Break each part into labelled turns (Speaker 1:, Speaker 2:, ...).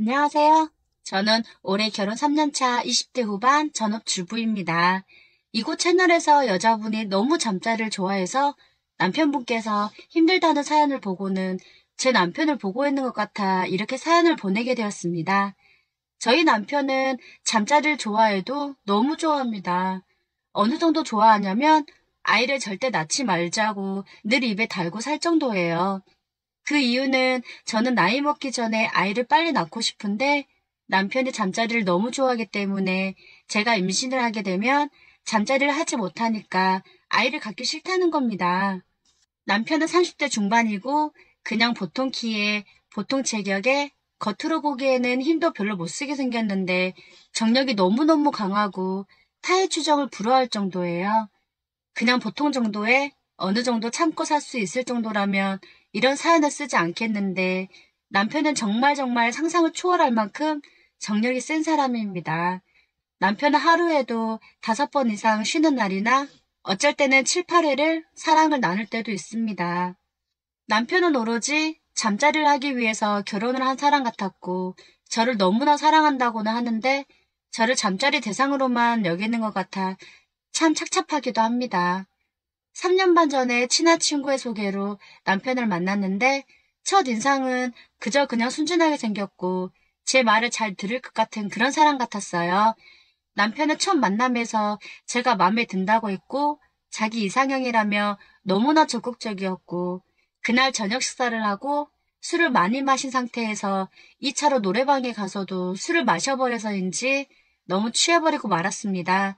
Speaker 1: 안녕하세요. 저는 올해 결혼 3년차 20대 후반 전업주부입니다. 이곳 채널에서 여자분이 너무 잠자리를 좋아해서 남편분께서 힘들다는 사연을 보고는 제 남편을 보고 있는 것 같아 이렇게 사연을 보내게 되었습니다. 저희 남편은 잠자리를 좋아해도 너무 좋아합니다. 어느 정도 좋아하냐면 아이를 절대 낳지 말자고 늘 입에 달고 살 정도예요. 그 이유는 저는 나이 먹기 전에 아이를 빨리 낳고 싶은데 남편이 잠자리를 너무 좋아하기 때문에 제가 임신을 하게 되면 잠자리를 하지 못하니까 아이를 갖기 싫다는 겁니다. 남편은 30대 중반이고 그냥 보통 키에 보통 체격에 겉으로 보기에는 힘도 별로 못 쓰게 생겼는데 정력이 너무너무 강하고 타의 추정을 불허할 정도예요. 그냥 보통 정도에 어느 정도 참고 살 수 있을 정도라면 이런 사연을 쓰지 않겠는데 남편은 정말 정말 상상을 초월할 만큼 정력이 센 사람입니다. 남편은 하루에도 5번 이상 쉬는 날이나 어쩔 때는 7, 8회를 사랑을 나눌 때도 있습니다. 남편은 오로지 잠자리를 하기 위해서 결혼을 한 사람 같았고 저를 너무나 사랑한다고는 하는데 저를 잠자리 대상으로만 여기는 것 같아 참 착잡하기도 합니다. 3년 반 전에 친한 친구의 소개로 남편을 만났는데 첫 인상은 그저 그냥 순진하게 생겼고 제 말을 잘 들을 것 같은 그런 사람 같았어요. 남편은 첫 만남에서 제가 마음에 든다고 했고 자기 이상형이라며 너무나 적극적이었고 그날 저녁 식사를 하고 술을 많이 마신 상태에서 2차로 노래방에 가서도 술을 마셔버려서인지 너무 취해버리고 말았습니다.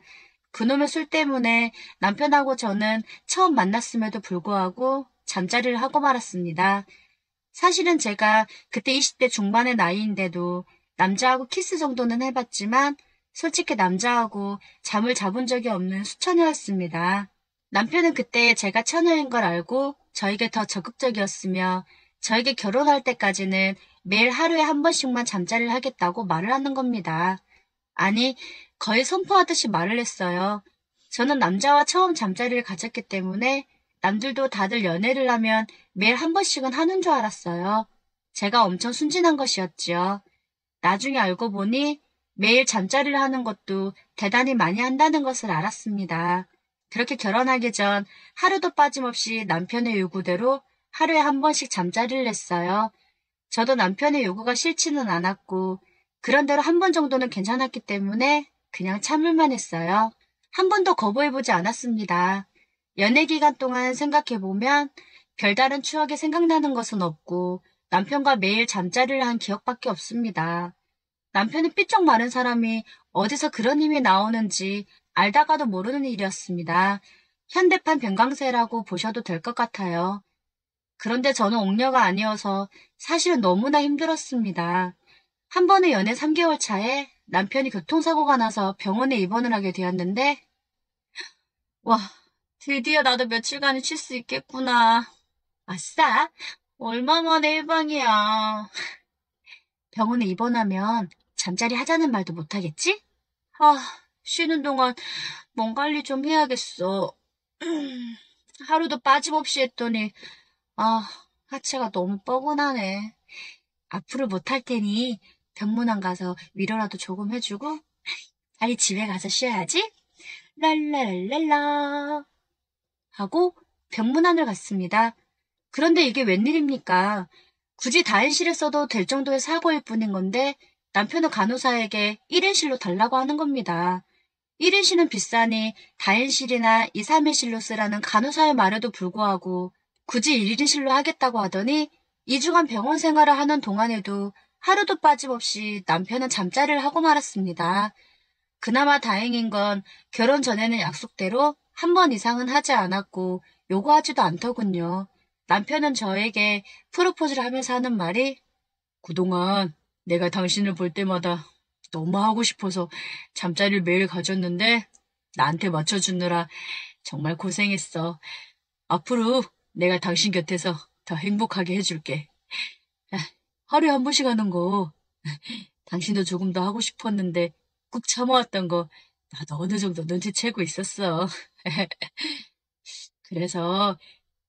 Speaker 1: 그놈의 술 때문에 남편하고 저는 처음 만났음에도 불구하고 잠자리를 하고 말았습니다. 사실은 제가 그때 20대 중반의 나이인데도 남자하고 키스 정도는 해봤지만 솔직히 남자하고 잠을 잡은 적이 없는 수처녀였습니다. 남편은 그때 제가 처녀인 걸 알고 저에게 더 적극적이었으며 저에게 결혼할 때까지는 매일 하루에 한 번씩만 잠자리를 하겠다고 말을 하는 겁니다. 아니, 거의 선포하듯이 말을 했어요. 저는 남자와 처음 잠자리를 가졌기 때문에 남들도 다들 연애를 하면 매일 한 번씩은 하는 줄 알았어요. 제가 엄청 순진한 것이었지요. 나중에 알고 보니 매일 잠자리를 하는 것도 대단히 많이 한다는 것을 알았습니다. 그렇게 결혼하기 전 하루도 빠짐없이 남편의 요구대로 하루에 한 번씩 잠자리를 했어요. 저도 남편의 요구가 싫지는 않았고 그런대로 한 번 정도는 괜찮았기 때문에 그냥 참을만 했어요. 한 번도 거부해보지 않았습니다. 연애 기간 동안 생각해보면 별다른 추억이 생각나는 것은 없고 남편과 매일 잠자리를 한 기억밖에 없습니다. 남편은 삐쩍 마른 사람이 어디서 그런 힘이 나오는지 알다가도 모르는 일이었습니다. 현대판 병강세라고 보셔도 될 것 같아요. 그런데 저는 옥녀가 아니어서 사실은 너무나 힘들었습니다. 한 번의 연애 3개월 차에 남편이 교통사고가 나서 병원에 입원을 하게 되었는데, 와, 드디어 나도 며칠간은 쉴 수 있겠구나. 아싸! 얼마 만에 해방이야. 병원에 입원하면 잠자리 하자는 말도 못하겠지? 아, 쉬는 동안 몸 관리 좀 해야겠어. 하루도 빠짐없이 했더니, 아, 하체가 너무 뻐근하네. 앞으로 못할 테니 병문안 가서 위로라도 조금 해주고 빨리 집에 가서 쉬어야지. 랄랄랄라 하고 병문안을 갔습니다. 그런데 이게 웬일입니까? 굳이 다인실에 써도 될 정도의 사고일 뿐인 건데 남편은 간호사에게 1인실로 달라고 하는 겁니다. 1인실은 비싸니 다인실이나 2, 3인실로 쓰라는 간호사의 말에도 불구하고 굳이 1인실로 하겠다고 하더니 2주간 병원 생활을 하는 동안에도 하루도 빠짐없이 남편은 잠자리를 하고 말았습니다. 그나마 다행인 건 결혼 전에는 약속대로 한 번 이상은 하지 않았고 요구하지도 않더군요. 남편은 저에게 프로포즈를 하면서 하는 말이 그동안 내가 당신을 볼 때마다 너무 하고 싶어서 잠자리를 매일 가졌는데 나한테 맞춰주느라 정말 고생했어. 앞으로 내가 당신 곁에서 더 행복하게 해줄게. 아, 하루에 한 번씩 하는 거 당신도 조금 더 하고 싶었는데 꾹 참아왔던 거 나도 어느 정도 눈치채고 있었어. 그래서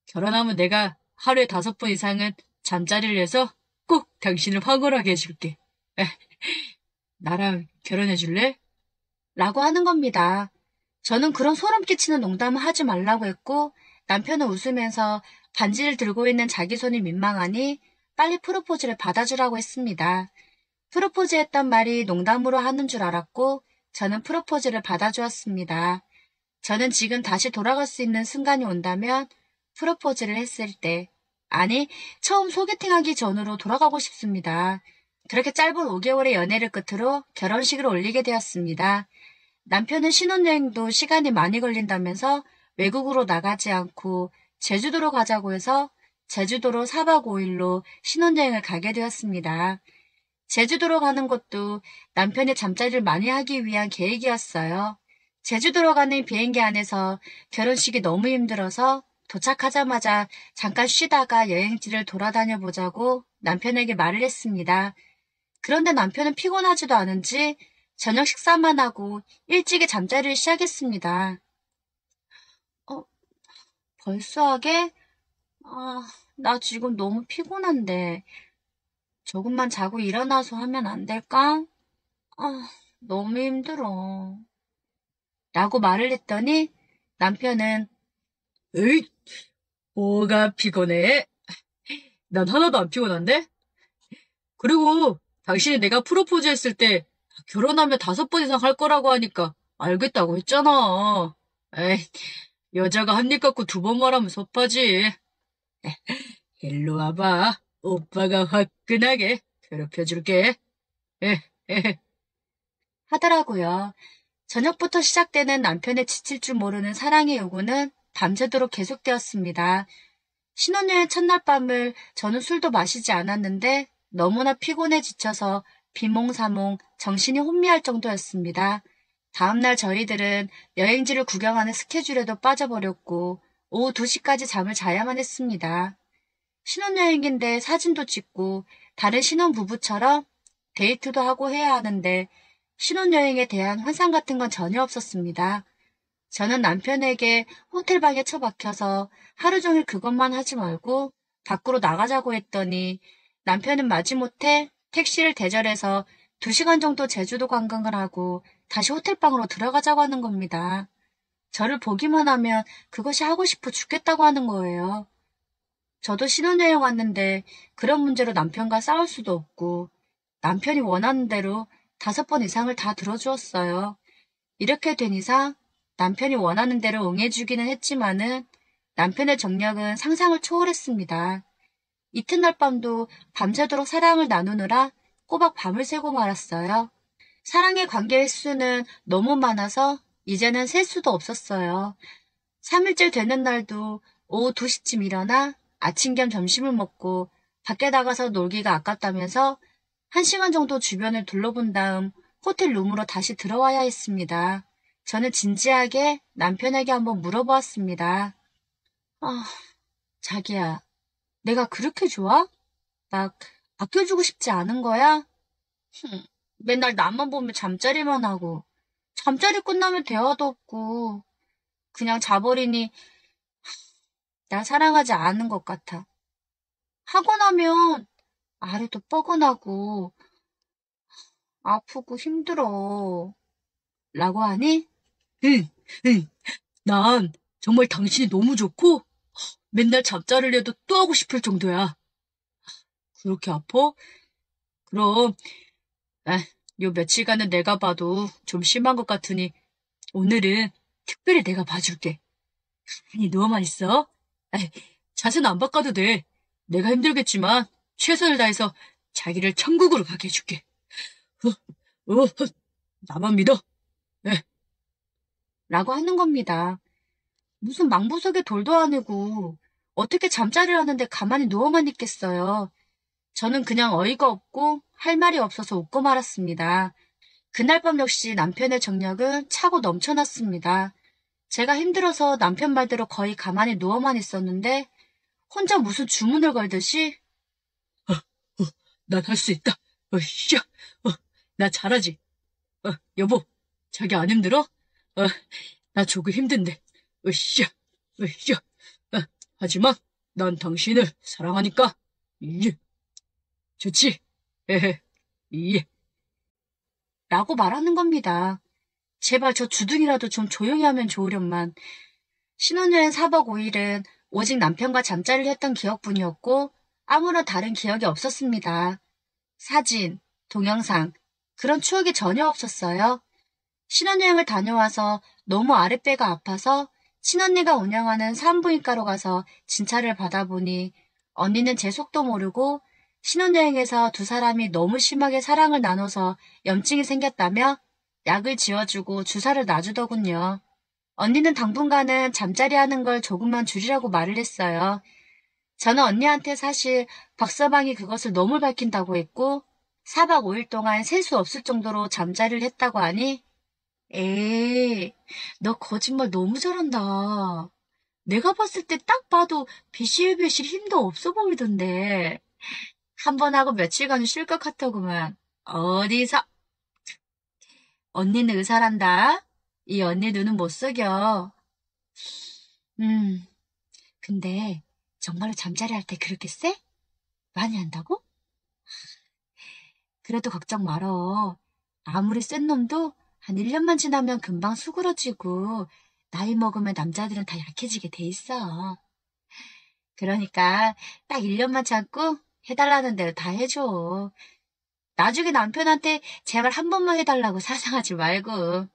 Speaker 1: 결혼하면 내가 하루에 5번 이상은 잠자리를 해서 꼭 당신을 황홀하게 해줄게. 나랑 결혼해 줄래? 라고 하는 겁니다. 저는 그런 소름 끼치는 농담을 하지 말라고 했고 남편은 웃으면서 반지를 들고 있는 자기 손이 민망하니 빨리 프로포즈를 받아주라고 했습니다. 프로포즈했던 말이 농담으로 하는 줄 알았고 저는 프로포즈를 받아주었습니다. 저는 지금 다시 돌아갈 수 있는 순간이 온다면 프로포즈를 했을 때, 아니, 처음 소개팅하기 전으로 돌아가고 싶습니다. 그렇게 짧은 5개월의 연애를 끝으로 결혼식을 올리게 되었습니다. 남편은 신혼여행도 시간이 많이 걸린다면서 외국으로 나가지 않고 제주도로 가자고 해서 제주도로 4박 5일로 신혼여행을 가게 되었습니다. 제주도로 가는 것도 남편이 잠자리를 많이 하기 위한 계획이었어요. 제주도로 가는 비행기 안에서 결혼식이 너무 힘들어서 도착하자마자 잠깐 쉬다가 여행지를 돌아다녀 보자고 남편에게 말을 했습니다. 그런데 남편은 피곤하지도 않은지 저녁 식사만 하고 일찍이 잠자리를 시작했습니다. 벌써 하게? 나 지금 너무 피곤한데 조금만 자고 일어나서 하면 안 될까? 너무 힘들어. 라고 말을 했더니 남편은 에이, 뭐가 피곤해? 난 하나도 안 피곤한데? 그리고 당신이 내가 프로포즈 했을 때 결혼하면 5번 이상 할 거라고 하니까 알겠다고 했잖아. 에이, 여자가 한 입 갖고 2번 말하면 섭하지. 일로 와봐. 오빠가 화끈하게 괴롭혀줄게. 하더라고요. 저녁부터 시작되는 남편의 지칠 줄 모르는 사랑의 요구는 밤새도록 계속되었습니다. 신혼여행 첫날 밤을 저는 술도 마시지 않았는데 너무나 피곤해 지쳐서 비몽사몽 정신이 혼미할 정도였습니다. 다음날 저희들은 여행지를 구경하는 스케줄에도 빠져버렸고 오후 2시까지 잠을 자야만 했습니다. 신혼여행인데 사진도 찍고 다른 신혼부부처럼 데이트도 하고 해야 하는데 신혼여행에 대한 환상 같은 건 전혀 없었습니다. 저는 남편에게 호텔방에 처박혀서 하루 종일 그것만 하지 말고 밖으로 나가자고 했더니 남편은 마지못해 택시를 대절해서 2시간 정도 제주도 관광을 하고 다시 호텔방으로 들어가자고 하는 겁니다. 저를 보기만 하면 그것이 하고 싶어 죽겠다고 하는 거예요. 저도 신혼여행 왔는데 그런 문제로 남편과 싸울 수도 없고 남편이 원하는 대로 5번 이상을 다 들어주었어요. 이렇게 된 이상 남편이 원하는 대로 응해주기는 했지만은 남편의 정력은 상상을 초월했습니다. 이튿날 밤도 밤새도록 사랑을 나누느라 꼬박 밤을 새고 말았어요. 사랑의 관계 횟수는 너무 많아서 이제는 셀 수도 없었어요. 3일째 되는 날도 오후 2시쯤 일어나 아침 겸 점심을 먹고 밖에 나가서 놀기가 아깝다면서 1시간 정도 주변을 둘러본 다음 호텔 룸으로 다시 들어와야 했습니다. 저는 진지하게 남편에게 한번 물어보았습니다. 자기야, 내가 그렇게 좋아? 막 아껴주고 싶지 않은 거야? 맨날 나만 보면 잠자리만 하고 잠자리 끝나면 대화도 없고 그냥 자버리니 날 사랑하지 않은 것 같아. 하고 나면 아래도 뻐근하고 아프고 힘들어. 라고 하니 응, 응. 난 정말 당신이 너무 좋고 맨날 잠자리를 해도 또 하고 싶을 정도야. 그렇게 아파? 그럼 요 며칠간은 내가 봐도 좀 심한 것 같으니 오늘은 특별히 내가 봐줄게. 가만히 누워만 있어. 자세는 안 바꿔도 돼. 내가 힘들겠지만 최선을 다해서 자기를 천국으로 가게 해줄게. 나만 믿어. 라고 하는 겁니다. 무슨 망부석에 돌도 아니고 어떻게 잠자리를 하는데 가만히 누워만 있겠어요. 저는 그냥 어이가 없고 할 말이 없어서 웃고 말았습니다. 그날 밤 역시 남편의 정력은 차고 넘쳐났습니다. 제가 힘들어서 남편 말대로 거의 가만히 누워만 있었는데 혼자 무슨 주문을 걸듯이 난 할 수 있다. 나 잘하지. 여보, 자기 안 힘들어? 나 조금 힘든데. 하지만 난 당신을 사랑하니까. 좋지?
Speaker 2: 예.
Speaker 1: 라고 말하는 겁니다. 제발 저 주둥이라도 좀 조용히 하면 좋으련만. 신혼여행 4박 5일은 오직 남편과 잠자리를 했던 기억뿐이었고 아무런 다른 기억이 없었습니다. 사진, 동영상, 그런 추억이 전혀 없었어요. 신혼여행을 다녀와서 너무 아랫배가 아파서 친언니가 운영하는 산부인과로 가서 진찰을 받아보니 언니는 제 속도 모르고 신혼여행에서 두 사람이 너무 심하게 사랑을 나눠서 염증이 생겼다며 약을 지어주고 주사를 놔주더군요. 언니는 당분간은 잠자리 하는 걸 조금만 줄이라고 말을 했어요. 저는 언니한테 사실 박서방이 그것을 너무 밝힌다고 했고 4박 5일 동안 셀 수 없을 정도로 잠자리를 했다고 하니 에이, 너 거짓말 너무 잘한다. 내가 봤을 때 딱 봐도 비실비실 힘도 없어 보이던데. 한 번 하고 며칠간은 쉴 것 같더구만. 어디서? 언니는 의사란다. 이 언니 눈은 못 속여. 음, 근데 정말로 잠자리 할 때 그렇게 쎄? 많이 한다고? 그래도 걱정 말어. 아무리 센 놈도 한 1년만 지나면 금방 수그러지고 나이 먹으면 남자들은 다 약해지게 돼 있어. 그러니까 딱 1년만 참고 해달라는 대로 다 해줘. 나중에 남편한테 제발 한 번만 해달라고 사상하지 말고.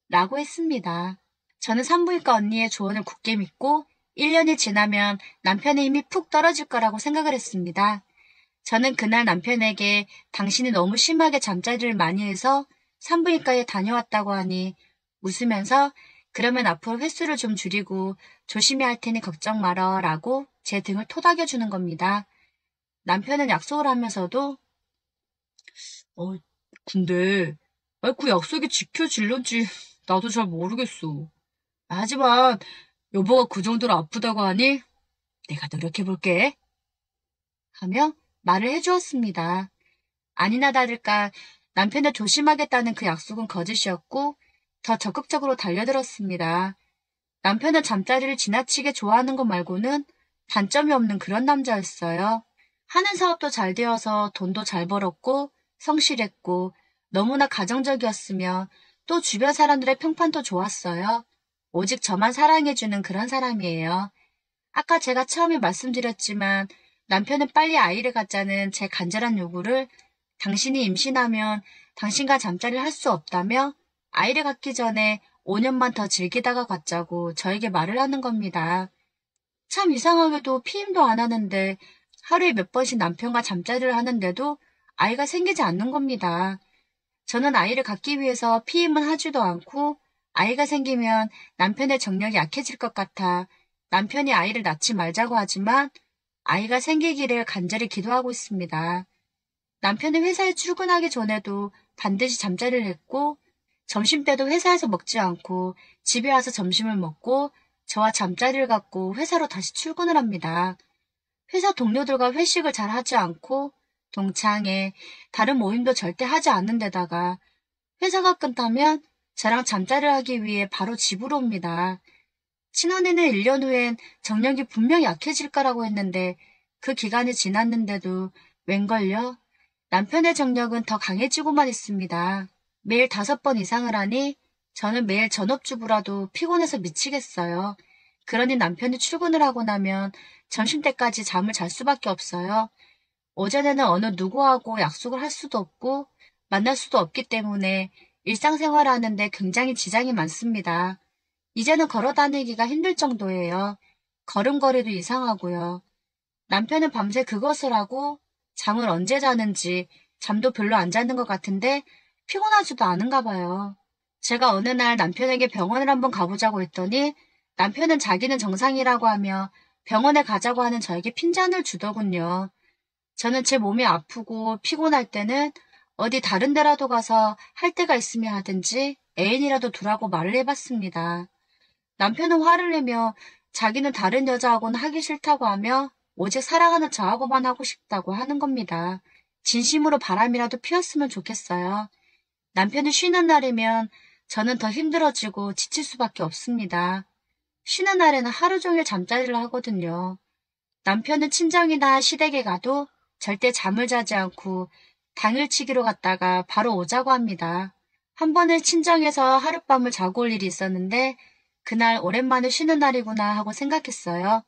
Speaker 1: 라고 했습니다. 저는 산부인과 언니의 조언을 굳게 믿고 1년이 지나면 남편의 힘이 푹 떨어질 거라고 생각을 했습니다. 저는 그날 남편에게 당신이 너무 심하게 잠자리를 많이 해서 산부인과에 다녀왔다고 하니 웃으면서 그러면 앞으로 횟수를 좀 줄이고 조심히 할 테니 걱정 말어 라고 제 등을 토닥여주는 겁니다. 남편은 약속을 하면서도
Speaker 2: 어, 근데, 그 약속이 지켜질런지 나도 잘 모르겠어. 하지만, 여보가 그 정도로 아프다고 하니, 내가 노력해볼게.
Speaker 1: 하며 말을 해주었습니다. 아니나 다를까 남편을 조심하겠다는 그 약속은 거짓이었고 더 적극적으로 달려들었습니다. 남편은 잠자리를 지나치게 좋아하는 것 말고는 단점이 없는 그런 남자였어요. 하는 사업도 잘 되어서 돈도 잘 벌었고 성실했고 너무나 가정적이었으며 또 주변 사람들의 평판도 좋았어요. 오직 저만 사랑해주는 그런 사람이에요. 아까 제가 처음에 말씀드렸지만 남편은 빨리 아이를 갖자는 제 간절한 요구를 당신이 임신하면 당신과 잠자리를 할 수 없다며 아이를 갖기 전에 5년만 더 즐기다가 갖자고 저에게 말을 하는 겁니다. 참 이상하게도 피임도 안 하는데 하루에 몇 번씩 남편과 잠자리를 하는데도 아이가 생기지 않는 겁니다. 저는 아이를 갖기 위해서 피임은 하지도 않고 아이가 생기면 남편의 정력이 약해질 것 같아 남편이 아이를 낳지 말자고 하지만 아이가 생기기를 간절히 기도하고 있습니다. 남편은 회사에 출근하기 전에도 반드시 잠자리를 했고 점심때도 회사에서 먹지 않고 집에 와서 점심을 먹고 저와 잠자리를 갖고 회사로 다시 출근을 합니다. 회사 동료들과 회식을 잘 하지 않고 동창회, 다른 모임도 절대 하지 않는 데다가 회사가 끝나면 저랑 잠자리를 하기 위해 바로 집으로 옵니다. 친언니는 1년 후엔 정력이 분명 약해질 거라고 했는데 그 기간이 지났는데도 웬걸요? 남편의 정력은 더 강해지고만 있습니다. 매일 5번 이상을 하니 저는 매일 전업주부라도 피곤해서 미치겠어요. 그러니 남편이 출근을 하고 나면 점심때까지 잠을 잘 수밖에 없어요. 오전에는 어느 누구하고 약속을 할 수도 없고 만날 수도 없기 때문에 일상생활을 하는데 굉장히 지장이 많습니다. 이제는 걸어 다니기가 힘들 정도예요. 걸음걸이도 이상하고요. 남편은 밤새 그것을 하고 잠을 언제 자는지 잠도 별로 안 자는 것 같은데 피곤하지도 않은가 봐요. 제가 어느 날 남편에게 병원을 한번 가보자고 했더니 남편은 자기는 정상이라고 하며 병원에 가자고 하는 저에게 핀잔을 주더군요. 저는 제 몸이 아프고 피곤할 때는 어디 다른 데라도 가서 할 데가 있으면 하든지 애인이라도 두라고 말을 해봤습니다. 남편은 화를 내며 자기는 다른 여자하고는 하기 싫다고 하며 오직 사랑하는 저하고만 하고 싶다고 하는 겁니다. 진심으로 바람이라도 피웠으면 좋겠어요. 남편이 쉬는 날이면 저는 더 힘들어지고 지칠 수밖에 없습니다. 쉬는 날에는 하루 종일 잠자리를 하거든요. 남편은 친정이나 시댁에 가도 절대 잠을 자지 않고 당일치기로 갔다가 바로 오자고 합니다. 한 번을 친정에서 하룻밤을 자고 올 일이 있었는데 그날 오랜만에 쉬는 날이구나 하고 생각했어요.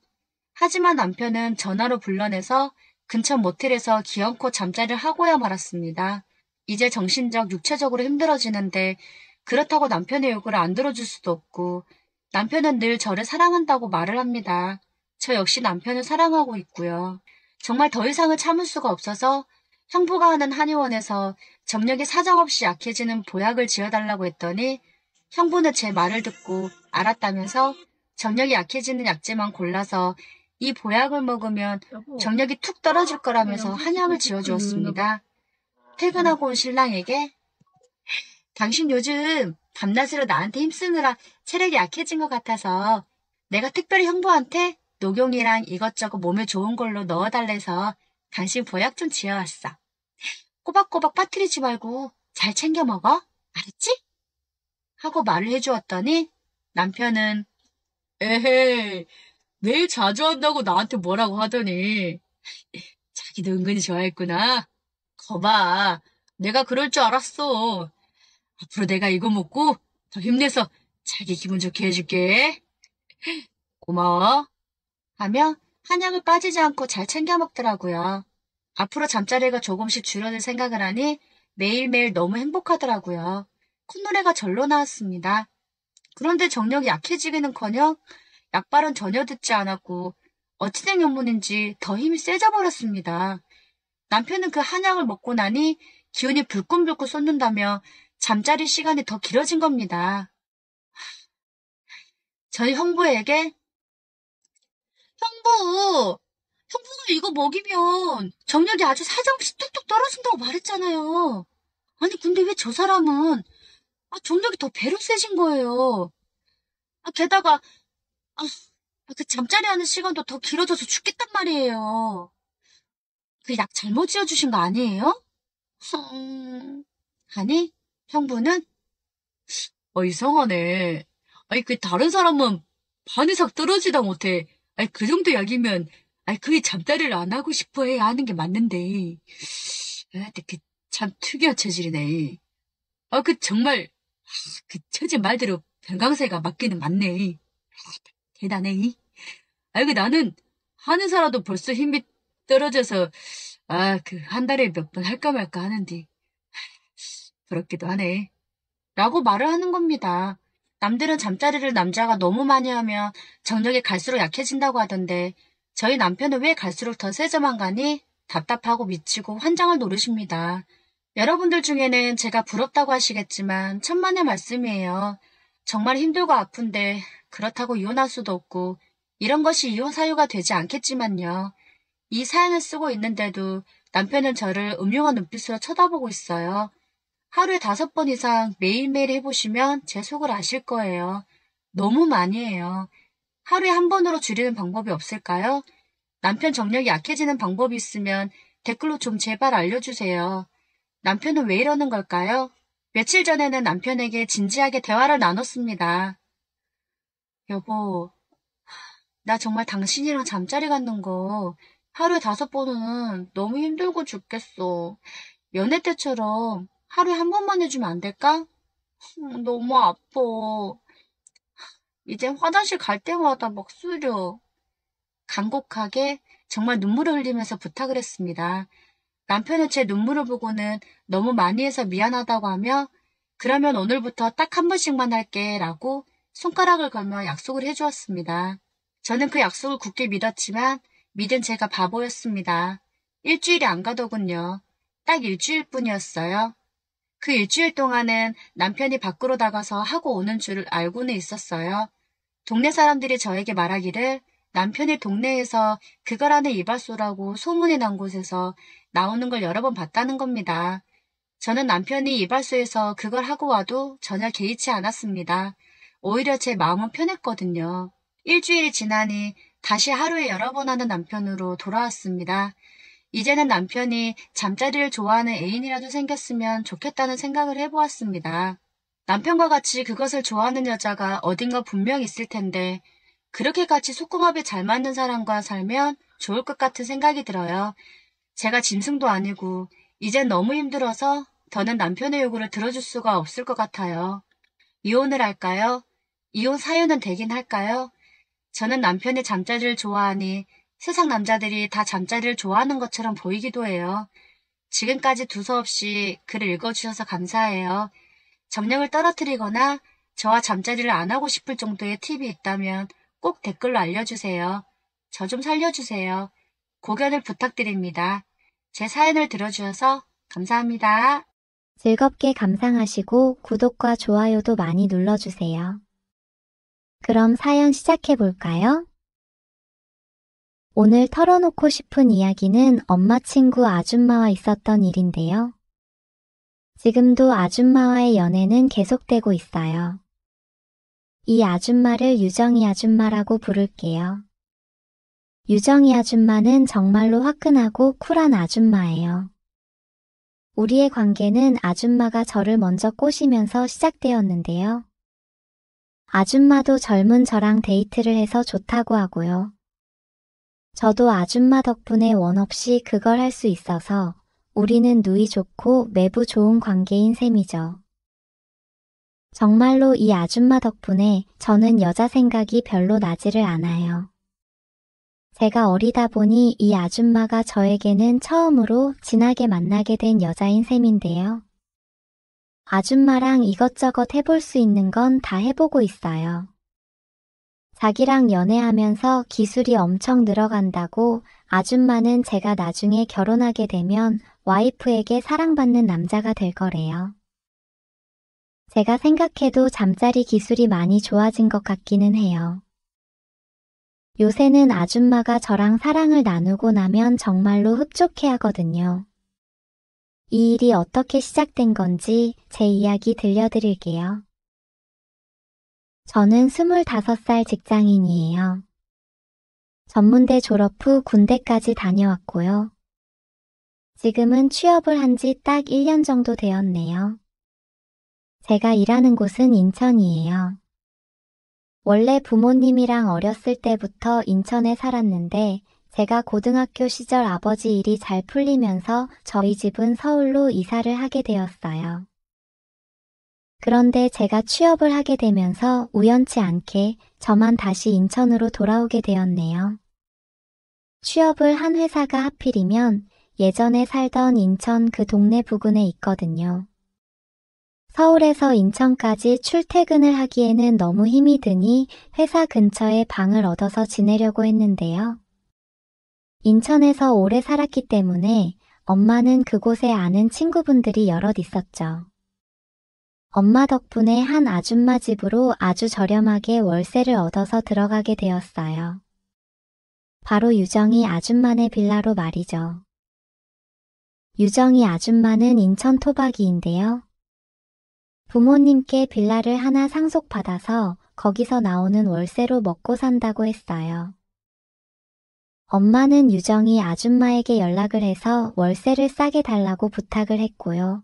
Speaker 1: 하지만 남편은 전화로 불러내서 근처 모텔에서 기어코 잠자리를 하고야 말았습니다. 이제 정신적, 육체적으로 힘들어지는데 그렇다고 남편의 요구를 안 들어줄 수도 없고 남편은 늘 저를 사랑한다고 말을 합니다. 저 역시 남편을 사랑하고 있고요. 정말 더 이상은 참을 수가 없어서 형부가 하는 한의원에서 정력이 사정없이 약해지는 보약을 지어달라고 했더니 형부는 제 말을 듣고 알았다면서 정력이 약해지는 약재만 골라서 이 보약을 먹으면 정력이 툭 떨어질 거라면서 한약을 지어주었습니다. 퇴근하고 온 신랑에게 당신 요즘 밤낮으로 나한테 힘쓰느라 체력이 약해진 것 같아서 내가 특별히 형부한테 녹용이랑 이것저것 몸에 좋은 걸로 넣어달래서 당신 보약 좀 지어왔어. 꼬박꼬박 빠뜨리지 말고 잘 챙겨 먹어. 알았지? 하고 말을 해주었더니 남편은
Speaker 2: 에헤이, 매일 자주 한다고 나한테 뭐라고 하더니 자기도 은근히 좋아했구나. 거봐, 내가 그럴 줄 알았어. 앞으로 내가 이거 먹고 더 힘내서 자기 기분 좋게 해줄게. 고마워.
Speaker 1: 하며 한약을 빠지지 않고 잘 챙겨 먹더라고요. 앞으로 잠자리가 조금씩 줄어들 생각을 하니 매일매일 너무 행복하더라고요. 콧노래가 절로 나왔습니다. 그런데 정력이 약해지기는커녕 약발은 전혀 듣지 않았고 어찌된 연문인지 더 힘이 세져 버렸습니다. 남편은 그 한약을 먹고 나니 기운이 불끈불끈 솟는다며 잠자리 시간이 더 길어진 겁니다. 저희 형부에게 형부가 이거 먹이면 정력이 아주 사정없이 뚝뚝 떨어진다고 말했잖아요. 아니 근데 왜 저 사람은 정력이 더 배로 세진 거예요. 게다가 그 잠자리 하는 시간도 더 길어져서 죽겠단 말이에요. 그 약 잘못 지어주신 거 아니에요? 하니 형부는
Speaker 2: 이상하네. 아니, 그 다른 사람은 반 이상 떨어지다 못해. 아니, 그 정도 약이면, 아니, 그게 잠자리를 안 하고 싶어 해야 하는 게 맞는데. 참 특이한 체질이네. 정말, 처제 말대로 변강세가 맞기는 맞네. 대단해. 나는 하는사라도 벌써 힘이 떨어져서, 한 달에 몇 번 할까 말까 하는데, 부럽기도 하네.
Speaker 1: 라고 말을 하는 겁니다. 남들은 잠자리를 남자가 너무 많이 하면 정력이 갈수록 약해진다고 하던데 저희 남편은 왜 갈수록 더 세져만 가니 답답하고 미치고 환장을 노르십니다. 여러분들 중에는 제가 부럽다고 하시겠지만 천만의 말씀이에요. 정말 힘들고 아픈데 그렇다고 이혼할 수도 없고 이런 것이 이혼 사유가 되지 않겠지만요. 이 사연을 쓰고 있는데도 남편은 저를 음흉한 눈빛으로 쳐다보고 있어요. 하루에 5번 이상 매일매일 해보시면 제 속을 아실 거예요. 너무 많이 해요. 하루에 한 번으로 줄이는 방법이 없을까요? 남편 정력이 약해지는 방법이 있으면 댓글로 좀 제발 알려주세요. 남편은 왜 이러는 걸까요? 며칠 전에는 남편에게 진지하게 대화를 나눴습니다. 여보, 나 정말 당신이랑 잠자리 갖는 거 하루에 5번은 너무 힘들고 죽겠어. 연애 때처럼 하루에 한 번만 해주면 안 될까? 너무 아파. 이젠 화장실 갈 때마다 막 쓰려. 간곡하게 정말 눈물을 흘리면서 부탁을 했습니다. 남편은 제 눈물을 보고는 너무 많이 해서 미안하다고 하며 그러면 오늘부터 딱 한 번씩만 할게 라고 손가락을 걸며 약속을 해주었습니다. 저는 그 약속을 굳게 믿었지만 믿은 제가 바보였습니다. 일주일이 안 가더군요. 딱 일주일 뿐이었어요. 그 일주일 동안은 남편이 밖으로 나가서 하고 오는 줄 알고는 있었어요. 동네 사람들이 저에게 말하기를 남편이 동네에서 그걸 하는 이발소라고 소문이 난 곳에서 나오는 걸 여러 번 봤다는 겁니다. 저는 남편이 이발소에서 그걸 하고 와도 전혀 개의치 않았습니다. 오히려 제 마음은 편했거든요. 일주일이 지나니 다시 하루에 여러 번 하는 남편으로 돌아왔습니다. 이제는 남편이 잠자리를 좋아하는 애인이라도 생겼으면 좋겠다는 생각을 해보았습니다. 남편과 같이 그것을 좋아하는 여자가 어딘가 분명 있을 텐데 그렇게 같이 속궁합이 잘 맞는 사람과 살면 좋을 것 같은 생각이 들어요. 제가 짐승도 아니고 이젠 너무 힘들어서 더는 남편의 요구를 들어줄 수가 없을 것 같아요. 이혼을 할까요? 이혼 사유는 되긴 할까요? 저는 남편이 잠자리를 좋아하니 세상 남자들이 다 잠자리를 좋아하는 것처럼 보이기도 해요. 지금까지 두서없이 글을 읽어주셔서 감사해요. 정령을 떨어뜨리거나 저와 잠자리를 안 하고 싶을 정도의 팁이 있다면 꼭 댓글로 알려주세요. 저 좀 살려주세요. 고견을 부탁드립니다. 제 사연을 들어주셔서 감사합니다.
Speaker 3: 즐겁게 감상하시고 구독과 좋아요도 많이 눌러주세요. 그럼 사연 시작해 볼까요? 오늘 털어놓고 싶은 이야기는 엄마 친구 아줌마와 있었던 일인데요. 지금도 아줌마와의 연애는 계속되고 있어요. 이 아줌마를 유정이 아줌마라고 부를게요. 유정이 아줌마는 정말로 화끈하고 쿨한 아줌마예요. 우리의 관계는 아줌마가 저를 먼저 꼬시면서 시작되었는데요. 아줌마도 젊은 저랑 데이트를 해서 좋다고 하고요. 저도 아줌마 덕분에 원 없이 그걸 할 수 있어서 우리는 누이 좋고 매부 좋은 관계인 셈이죠. 정말로 이 아줌마 덕분에 저는 여자 생각이 별로 나지를 않아요. 제가 어리다 보니 이 아줌마가 저에게는 처음으로 진하게 만나게 된 여자인 셈인데요. 아줌마랑 이것저것 해볼 수 있는 건 다 해보고 있어요. 자기랑 연애하면서 기술이 엄청 늘어간다고 아줌마는 제가 나중에 결혼하게 되면 와이프에게 사랑받는 남자가 될 거래요. 제가 생각해도 잠자리 기술이 많이 좋아진 것 같기는 해요. 요새는 아줌마가 저랑 사랑을 나누고 나면 정말로 흡족해 하거든요. 이 일이 어떻게 시작된 건지 제 이야기 들려드릴게요. 저는 25살 직장인이에요. 전문대 졸업 후 군대까지 다녀왔고요. 지금은 취업을 한 지 딱 1년 정도 되었네요. 제가 일하는 곳은 인천이에요. 원래 부모님이랑 어렸을 때부터 인천에 살았는데 제가 고등학교 시절 아버지 일이 잘 풀리면서 저희 집은 서울로 이사를 하게 되었어요. 그런데 제가 취업을 하게 되면서 우연치 않게 저만 다시 인천으로 돌아오게 되었네요. 취업을 한 회사가 하필이면 예전에 살던 인천 그 동네 부근에 있거든요. 서울에서 인천까지 출퇴근을 하기에는 너무 힘이 드니 회사 근처에 방을 얻어서 지내려고 했는데요. 인천에서 오래 살았기 때문에 엄마는 그곳에 아는 친구분들이 여럿 있었죠. 엄마 덕분에 한 아줌마 집으로 아주 저렴하게 월세를 얻어서 들어가게 되었어요. 바로 유정이 아줌마네 빌라로 말이죠. 유정이 아줌마는 인천 토박이인데요. 부모님께 빌라를 하나 상속받아서 거기서 나오는 월세로 먹고 산다고 했어요. 엄마는 유정이 아줌마에게 연락을 해서 월세를 싸게 달라고 부탁을 했고요.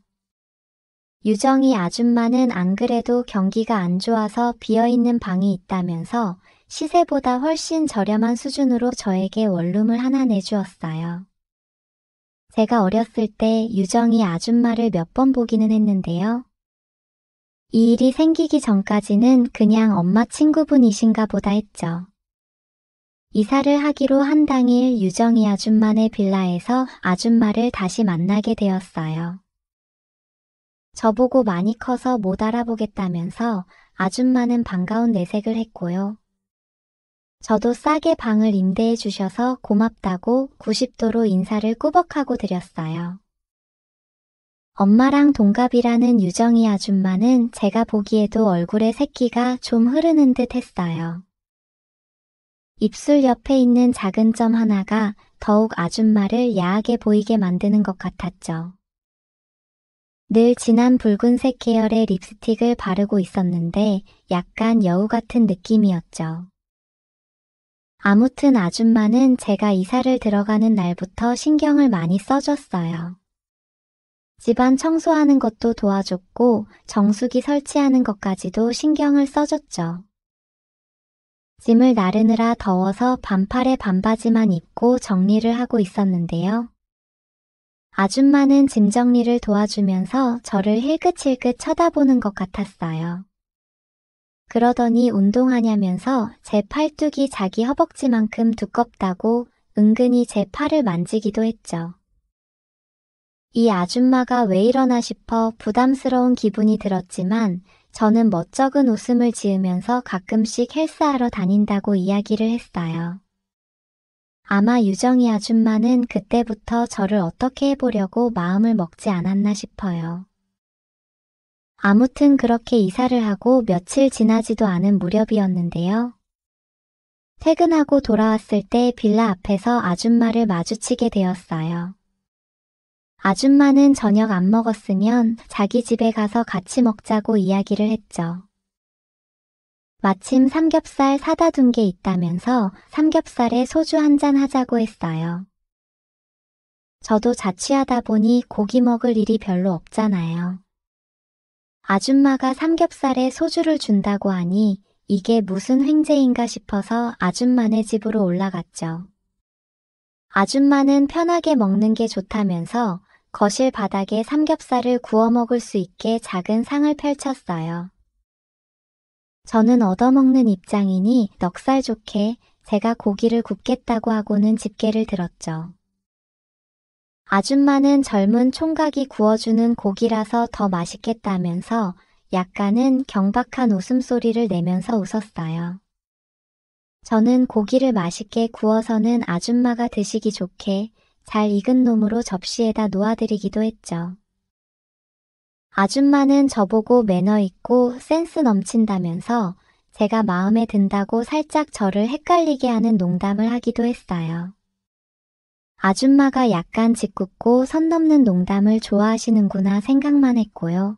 Speaker 3: 유정이 아줌마는 안 그래도 경기가 안 좋아서 비어있는 방이 있다면서 시세보다 훨씬 저렴한 수준으로 저에게 원룸을 하나 내주었어요. 제가 어렸을 때 유정이 아줌마를 몇 번 보기는 했는데요. 이 일이 생기기 전까지는 그냥 엄마 친구분이신가 보다 했죠. 이사를 하기로 한 당일 유정이 아줌마네 빌라에서 아줌마를 다시 만나게 되었어요. 저보고 많이 커서 못 알아보겠다면서 아줌마는 반가운 내색을 했고요. 저도 싸게 방을 임대해 주셔서 고맙다고 90도로 인사를 꾸벅하고 드렸어요. 엄마랑 동갑이라는 유정이 아줌마는 제가 보기에도 얼굴에 새끼가 좀 흐르는 듯 했어요. 입술 옆에 있는 작은 점 하나가 더욱 아줌마를 야하게 보이게 만드는 것 같았죠. 늘 진한 붉은색 계열의 립스틱을 바르고 있었는데 약간 여우 같은 느낌이었죠. 아무튼 아줌마는 제가 이사를 들어가는 날부터 신경을 많이 써줬어요. 집안 청소하는 것도 도와줬고 정수기 설치하는 것까지도 신경을 써줬죠. 짐을 나르느라 더워서 반팔에 반바지만 입고 정리를 하고 있었는데요. 아줌마는 짐 정리를 도와주면서 저를 힐끗힐끗 쳐다보는 것 같았어요. 그러더니 운동하냐면서 제 팔뚝이 자기 허벅지만큼 두껍다고 은근히 제 팔을 만지기도 했죠. 이 아줌마가 왜 이러나 싶어 부담스러운 기분이 들었지만 저는 멋쩍은 웃음을 지으면서 가끔씩 헬스하러 다닌다고 이야기를 했어요. 아마 유정이 아줌마는 그때부터 저를 어떻게 해보려고 마음을 먹지 않았나 싶어요. 아무튼 그렇게 이사를 하고 며칠 지나지도 않은 무렵이었는데요. 퇴근하고 돌아왔을 때 빌라 앞에서 아줌마를 마주치게 되었어요. 아줌마는 저녁 안 먹었으면 자기 집에 가서 같이 먹자고 이야기를 했죠. 마침 삼겹살 사다 둔 게 있다면서 삼겹살에 소주 한잔 하자고 했어요. 저도 자취하다 보니 고기 먹을 일이 별로 없잖아요. 아줌마가 삼겹살에 소주를 준다고 하니 이게 무슨 횡재인가 싶어서 아줌마네 집으로 올라갔죠. 아줌마는 편하게 먹는 게 좋다면서 거실 바닥에 삼겹살을 구워 먹을 수 있게 작은 상을 펼쳤어요. 저는 얻어먹는 입장이니 넉살 좋게 제가 고기를 굽겠다고 하고는 집게를 들었죠. 아줌마는 젊은 총각이 구워주는 고기라서 더 맛있겠다면서 약간은 경박한 웃음소리를 내면서 웃었어요. 저는 고기를 맛있게 구워서는 아줌마가 드시기 좋게 잘 익은 놈으로 접시에다 놓아드리기도 했죠. 아줌마는 저보고 매너 있고 센스 넘친다면서 제가 마음에 든다고 살짝 저를 헷갈리게 하는 농담을 하기도 했어요. 아줌마가 약간 짓궂고 선 넘는 농담을 좋아하시는구나 생각만 했고요.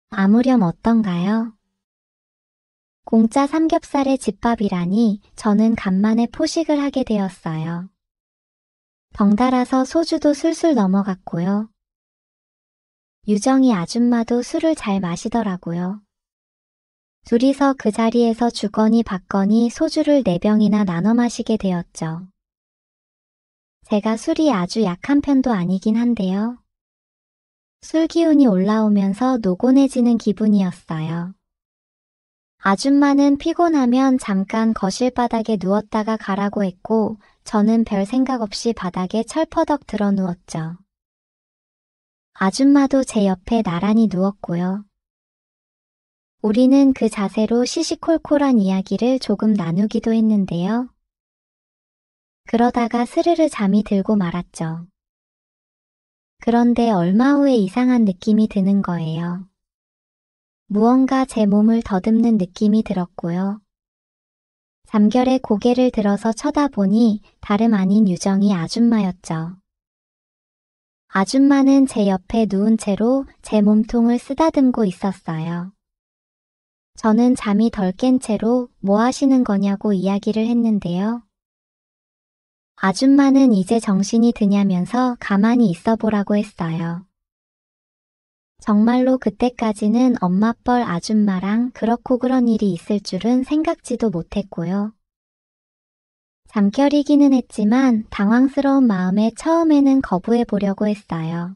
Speaker 3: 아무렴 어떤가요? 공짜 삼겹살의 집밥이라니 저는 간만에 포식을 하게 되었어요. 덩달아서 소주도 술술 넘어갔고요. 유정이 아줌마도 술을 잘 마시더라고요. 둘이서 그 자리에서 주거니 받거니 소주를 4병이나 나눠 마시게 되었죠. 제가 술이 아주 약한 편도 아니긴 한데요. 술 기운이 올라오면서 노곤해지는 기분이었어요. 아줌마는 피곤하면 잠깐 거실 바닥에 누웠다가 가라고 했고 저는 별 생각 없이 바닥에 철퍼덕 들어 누웠죠. 아줌마도 제 옆에 나란히 누웠고요. 우리는 그 자세로 시시콜콜한 이야기를 조금 나누기도 했는데요. 그러다가 스르르 잠이 들고 말았죠. 그런데 얼마 후에 이상한 느낌이 드는 거예요. 무언가 제 몸을 더듬는 느낌이 들었고요. 잠결에 고개를 들어서 쳐다보니 다름 아닌 유정이 아줌마였죠. 아줌마는 제 옆에 누운 채로 제 몸통을 쓰다듬고 있었어요. 저는 잠이 덜 깬 채로 뭐 하시는 거냐고 이야기를 했는데요. 아줌마는 이제 정신이 드냐면서 가만히 있어 보라고 했어요. 정말로 그때까지는 엄마뻘 아줌마랑 그렇고 그런 일이 있을 줄은 생각지도 못했고요. 잠결이기는 했지만 당황스러운 마음에 처음에는 거부해 보려고 했어요.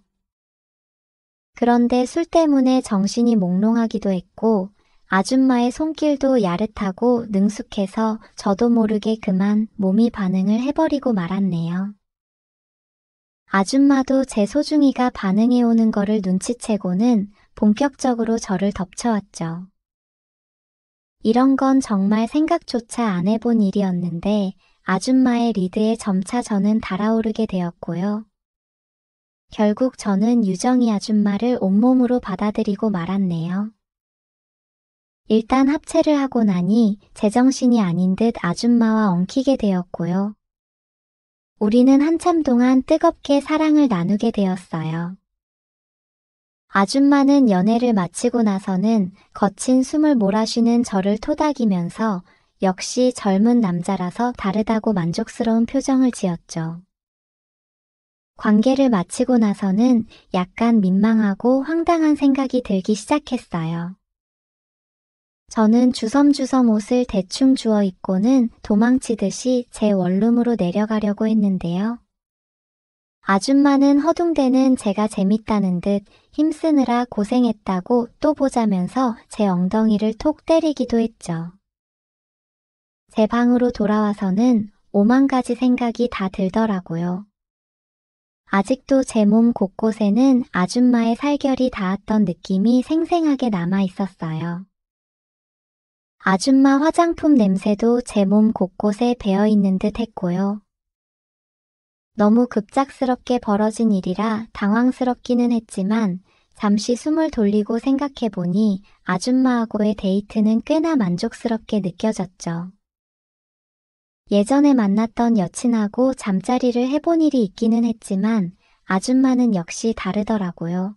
Speaker 3: 그런데 술 때문에 정신이 몽롱하기도 했고 아줌마의 손길도 야릇하고 능숙해서 저도 모르게 그만 몸이 반응을 해버리고 말았네요. 아줌마도 제 소중이가 반응해오는 거를 눈치채고는 본격적으로 저를 덮쳐왔죠. 이런 건 정말 생각조차 안 해본 일이었는데 아줌마의 리드에 점차 저는 달아오르게 되었고요. 결국 저는 유정이 아줌마를 온몸으로 받아들이고 말았네요. 일단 합체를 하고 나니 제정신이 아닌 듯 아줌마와 엉키게 되었고요. 우리는 한참 동안 뜨겁게 사랑을 나누게 되었어요. 아줌마는 연애를 마치고 나서는 거친 숨을 몰아쉬는 저를 토닥이면서 역시 젊은 남자라서 다르다고 만족스러운 표정을 지었죠. 관계를 마치고 나서는 약간 민망하고 황당한 생각이 들기 시작했어요. 저는 주섬주섬 옷을 대충 주워 입고는 도망치듯이 제 원룸으로 내려가려고 했는데요. 아줌마는 허둥대는 제가 재밌다는 듯 힘쓰느라 고생했다고 또 보자면서 제 엉덩이를 톡 때리기도 했죠. 제 방으로 돌아와서는 오만 가지 생각이 다 들더라고요. 아직도 제 몸 곳곳에는 아줌마의 살결이 닿았던 느낌이 생생하게 남아 있었어요. 아줌마 화장품 냄새도 제 몸 곳곳에 배어 있는 듯 했고요. 너무 급작스럽게 벌어진 일이라 당황스럽기는 했지만 잠시 숨을 돌리고 생각해보니 아줌마하고의 데이트는 꽤나 만족스럽게 느껴졌죠. 예전에 만났던 여친하고 잠자리를 해본 일이 있기는 했지만 아줌마는 역시 다르더라고요.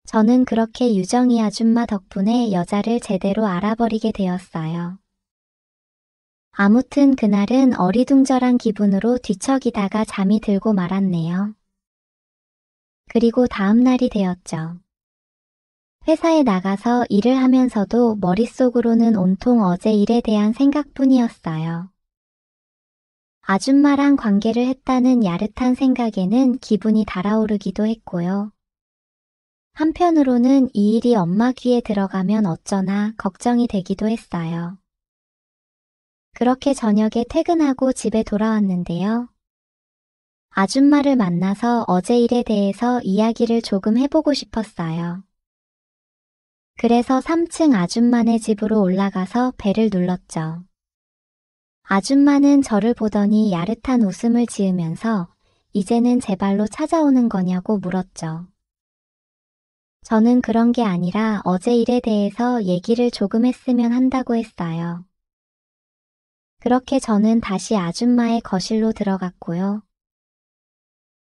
Speaker 3: 저는 그렇게 유정이 아줌마 덕분에 여자를 제대로 알아버리게 되었어요. 아무튼 그날은 어리둥절한 기분으로 뒤척이다가 잠이 들고 말았네요. 그리고 다음 날이 되었죠. 회사에 나가서 일을 하면서도 머릿속으로는 온통 어제 일에 대한 생각뿐이었어요. 아줌마랑 관계를 했다는 야릇한 생각에는 기분이 달아오르기도 했고요. 한편으로는 이 일이 엄마 귀에 들어가면 어쩌나 걱정이 되기도 했어요. 그렇게 저녁에 퇴근하고 집에 돌아왔는데요. 아줌마를 만나서 어제 일에 대해서 이야기를 조금 해보고 싶었어요. 그래서 3층 아줌마네 집으로 올라가서 벨을 눌렀죠. 아줌마는 저를 보더니 야릇한 웃음을 지으면서 이제는 제 발로 찾아오는 거냐고 물었죠. 저는 그런 게 아니라 어제 일에 대해서 얘기를 조금 했으면 한다고 했어요. 그렇게 저는 다시 아줌마의 거실로 들어갔고요.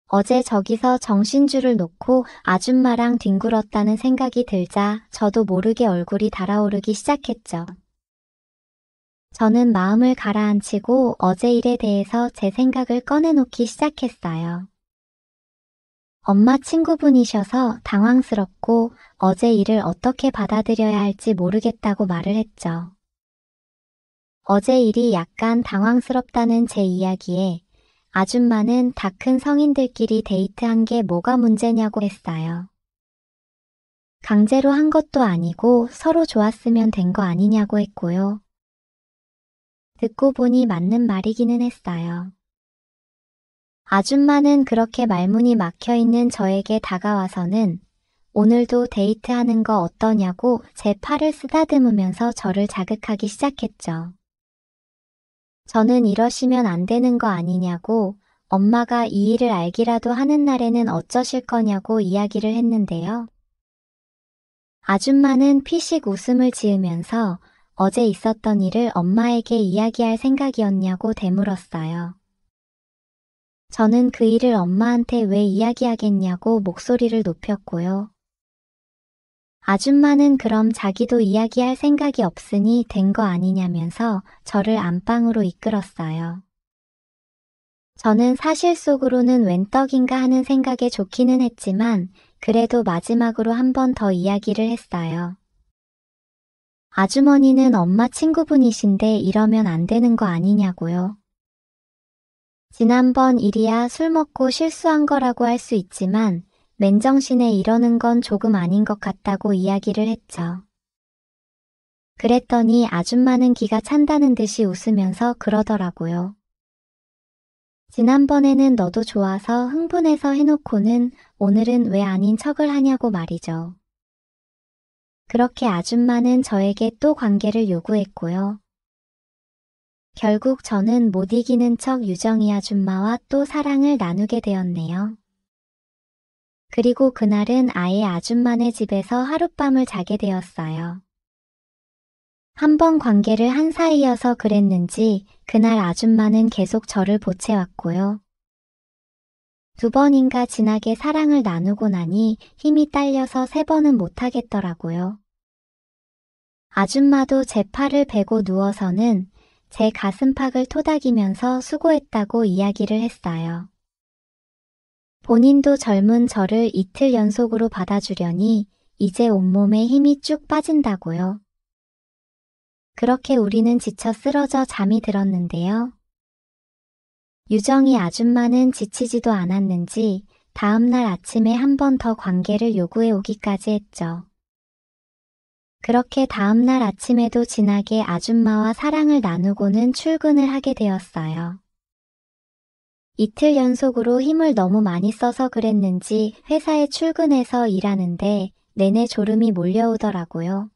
Speaker 3: 어제 저기서 정신줄을 놓고 아줌마랑 뒹굴었다는 생각이 들자 저도 모르게 얼굴이 달아오르기 시작했죠. 저는 마음을 가라앉히고 어제 일에 대해서 제 생각을 꺼내놓기 시작했어요. 엄마 친구분이셔서 당황스럽고 어제 일을 어떻게 받아들여야 할지 모르겠다고 말을 했죠. 어제 일이 약간 당황스럽다는 제 이야기에 아줌마는 다 큰 성인들끼리 데이트한 게 뭐가 문제냐고 했어요. 강제로 한 것도 아니고 서로 좋았으면 된 거 아니냐고 했고요. 듣고 보니 맞는 말이기는 했어요. 아줌마는 그렇게 말문이 막혀있는 저에게 다가와서는 오늘도 데이트하는 거 어떠냐고 제 팔을 쓰다듬으면서 저를 자극하기 시작했죠. 저는 이러시면 안 되는 거 아니냐고 엄마가 이 일을 알기라도 하는 날에는 어쩌실 거냐고 이야기를 했는데요. 아줌마는 피식 웃음을 지으면서 어제 있었던 일을 엄마에게 이야기할 생각이었냐고 되물었어요. 저는 그 일을 엄마한테 왜 이야기하겠냐고 목소리를 높였고요. 아줌마는 그럼 자기도 이야기할 생각이 없으니 된 거 아니냐면서 저를 안방으로 이끌었어요. 저는 사실 속으로는 웬 떡인가 하는 생각에 좋기는 했지만 그래도 마지막으로 한 번 더 이야기를 했어요. 아주머니는 엄마 친구분이신데 이러면 안 되는 거 아니냐고요. 지난번 일이야 술 먹고 실수한 거라고 할 수 있지만 맨정신에 이러는 건 조금 아닌 것 같다고 이야기를 했죠. 그랬더니 아줌마는 기가 찬다는 듯이 웃으면서 그러더라고요. 지난번에는 너도 좋아서 흥분해서 해놓고는 오늘은 왜 아닌 척을 하냐고 말이죠. 그렇게 아줌마는 저에게 또 관계를 요구했고요. 결국 저는 못 이기는 척 유정이 아줌마와 또 사랑을 나누게 되었네요. 그리고 그날은 아예 아줌마네 집에서 하룻밤을 자게 되었어요. 한 번 관계를 한 사이여서 그랬는지 그날 아줌마는 계속 저를 보채왔고요. 2번인가 진하게 사랑을 나누고 나니 힘이 딸려서 3번은 못하겠더라고요. 아줌마도 제 팔을 베고 누워서는 제 가슴팍을 토닥이면서 수고했다고 이야기를 했어요. 본인도 젊은 저를 이틀 연속으로 받아주려니 이제 온몸에 힘이 쭉 빠진다고요. 그렇게 우리는 지쳐 쓰러져 잠이 들었는데요. 유정이 아줌마는 지치지도 않았는지 다음날 아침에 한 번 더 관계를 요구해 오기까지 했죠. 그렇게 다음날 아침에도 진하게 아줌마와 사랑을 나누고는 출근을 하게 되었어요. 이틀 연속으로 힘을 너무 많이 써서 그랬는지 회사에 출근해서 일하는데 내내 졸음이 몰려오더라고요.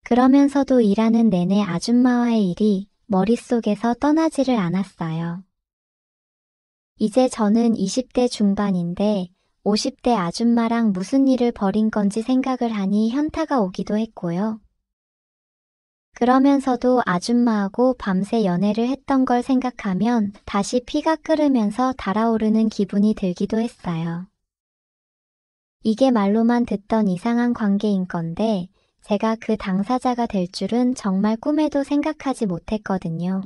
Speaker 3: 그러면서도 일하는 내내 아줌마와의 일이 머릿속에서 떠나지를 않았어요. 이제 저는 20대 중반인데 50대 아줌마랑 무슨 일을 벌인 건지 생각을 하니 현타가 오기도 했고요. 그러면서도 아줌마하고 밤새 연애를 했던 걸 생각하면 다시 피가 끓으면서 달아오르는 기분이 들기도 했어요. 이게 말로만 듣던 이상한 관계인 건데 제가 그 당사자가 될 줄은 정말 꿈에도 생각하지 못했거든요.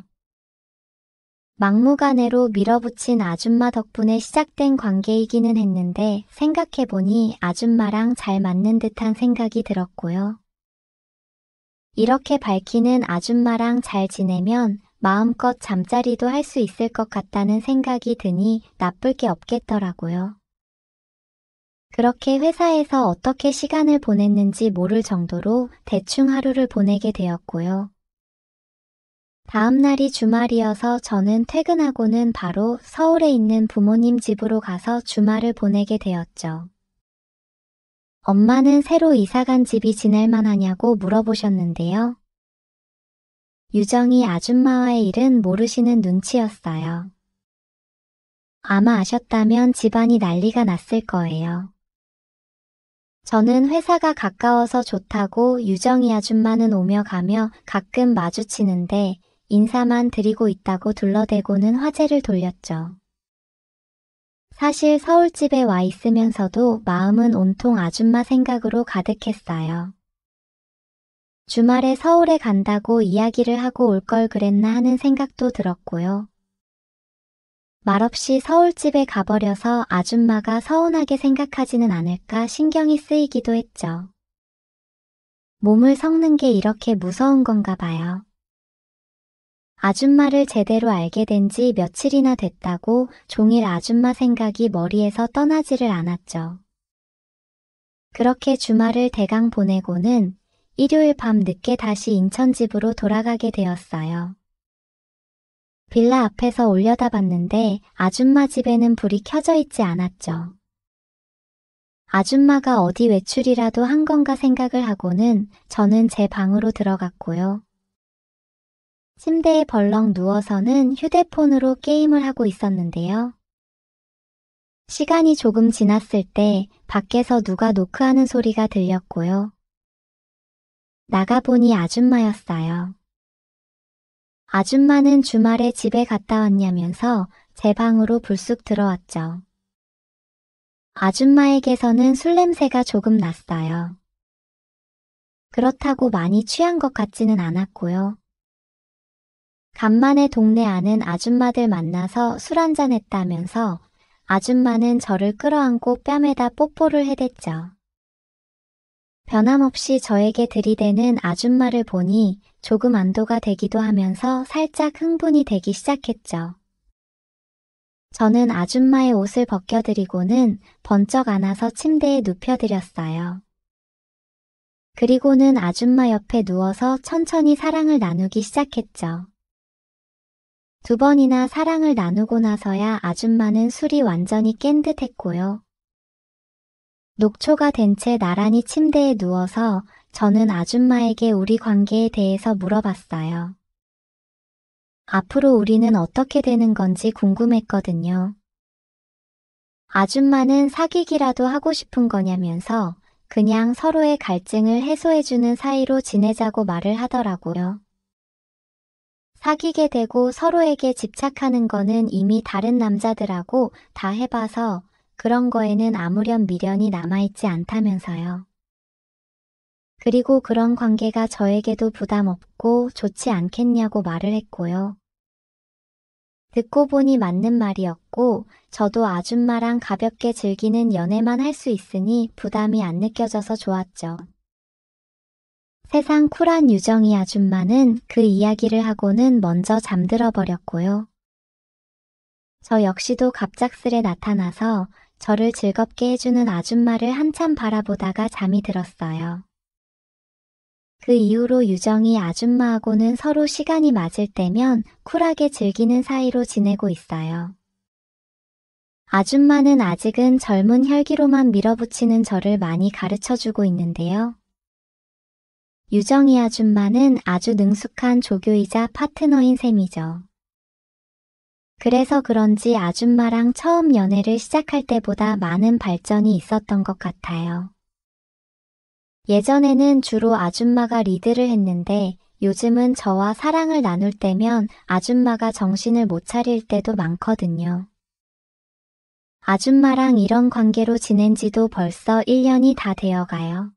Speaker 3: 막무가내로 밀어붙인 아줌마 덕분에 시작된 관계이기는 했는데 생각해보니 아줌마랑 잘 맞는 듯한 생각이 들었고요. 이렇게 밝히는 아줌마랑 잘 지내면 마음껏 잠자리도 할 수 있을 것 같다는 생각이 드니 나쁠 게 없겠더라고요. 그렇게 회사에서 어떻게 시간을 보냈는지 모를 정도로 대충 하루를 보내게 되었고요. 다음 날이 주말이어서 저는 퇴근하고는 바로 서울에 있는 부모님 집으로 가서 주말을 보내게 되었죠. 엄마는 새로 이사간 집이 지낼만 하냐고 물어보셨는데요. 유정이 아줌마와의 일은 모르시는 눈치였어요. 아마 아셨다면 집안이 난리가 났을 거예요. 저는 회사가 가까워서 좋다고 유정이 아줌마는 오며 가며 가끔 마주치는데 인사만 드리고 있다고 둘러대고는 화제를 돌렸죠. 사실 서울집에 와 있으면서도 마음은 온통 아줌마 생각으로 가득했어요. 주말에 서울에 간다고 이야기를 하고 올 걸 그랬나 하는 생각도 들었고요. 말없이 서울집에 가버려서 아줌마가 서운하게 생각하지는 않을까 신경이 쓰이기도 했죠. 몸을 섞는 게 이렇게 무서운 건가 봐요. 아줌마를 제대로 알게 된 지 며칠이나 됐다고 종일 아줌마 생각이 머리에서 떠나지를 않았죠. 그렇게 주말을 대강 보내고는 일요일 밤 늦게 다시 인천 집으로 돌아가게 되었어요. 빌라 앞에서 올려다봤는데 아줌마 집에는 불이 켜져 있지 않았죠. 아줌마가 어디 외출이라도 한 건가 생각을 하고는 저는 제 방으로 들어갔고요. 침대에 벌렁 누워서는 휴대폰으로 게임을 하고 있었는데요. 시간이 조금 지났을 때 밖에서 누가 노크하는 소리가 들렸고요. 나가보니 아줌마였어요. 아줌마는 주말에 집에 갔다 왔냐면서 제 방으로 불쑥 들어왔죠. 아줌마에게서는 술 냄새가 조금 났어요. 그렇다고 많이 취한 것 같지는 않았고요. 간만에 동네 아는 아줌마들 만나서 술 한잔 했다면서 아줌마는 저를 끌어안고 뺨에다 뽀뽀를 해댔죠. 변함없이 저에게 들이대는 아줌마를 보니 조금 안도가 되기도 하면서 살짝 흥분이 되기 시작했죠. 저는 아줌마의 옷을 벗겨드리고는 번쩍 안아서 침대에 눕혀드렸어요. 그리고는 아줌마 옆에 누워서 천천히 사랑을 나누기 시작했죠. 2번이나 사랑을 나누고 나서야 아줌마는 술이 완전히 깬 듯 했고요. 녹초가 된 채 나란히 침대에 누워서 저는 아줌마에게 우리 관계에 대해서 물어봤어요. 앞으로 우리는 어떻게 되는 건지 궁금했거든요. 아줌마는 사귀기라도 하고 싶은 거냐면서 그냥 서로의 갈증을 해소해주는 사이로 지내자고 말을 하더라고요. 사귀게 되고 서로에게 집착하는 거는 이미 다른 남자들하고 다 해봐서 그런 거에는 아무런 미련이 남아있지 않다면서요. 그리고 그런 관계가 저에게도 부담 없고 좋지 않겠냐고 말을 했고요. 듣고 보니 맞는 말이었고 저도 아줌마랑 가볍게 즐기는 연애만 할 수 있으니 부담이 안 느껴져서 좋았죠. 세상 쿨한 유정이 아줌마는 그 이야기를 하고는 먼저 잠들어 버렸고요. 저 역시도 갑작스레 나타나서 저를 즐겁게 해주는 아줌마를 한참 바라보다가 잠이 들었어요. 그 이후로 유정이 아줌마하고는 서로 시간이 맞을 때면 쿨하게 즐기는 사이로 지내고 있어요. 아줌마는 아직은 젊은 혈기로만 밀어붙이는 저를 많이 가르쳐주고 있는데요. 유정이 아줌마는 아주 능숙한 조교이자 파트너인 셈이죠. 그래서 그런지 아줌마랑 처음 연애를 시작할 때보다 많은 발전이 있었던 것 같아요. 예전에는 주로 아줌마가 리드를 했는데 요즘은 저와 사랑을 나눌 때면 아줌마가 정신을 못 차릴 때도 많거든요. 아줌마랑 이런 관계로 지낸 지도 벌써 1년이 다 되어가요.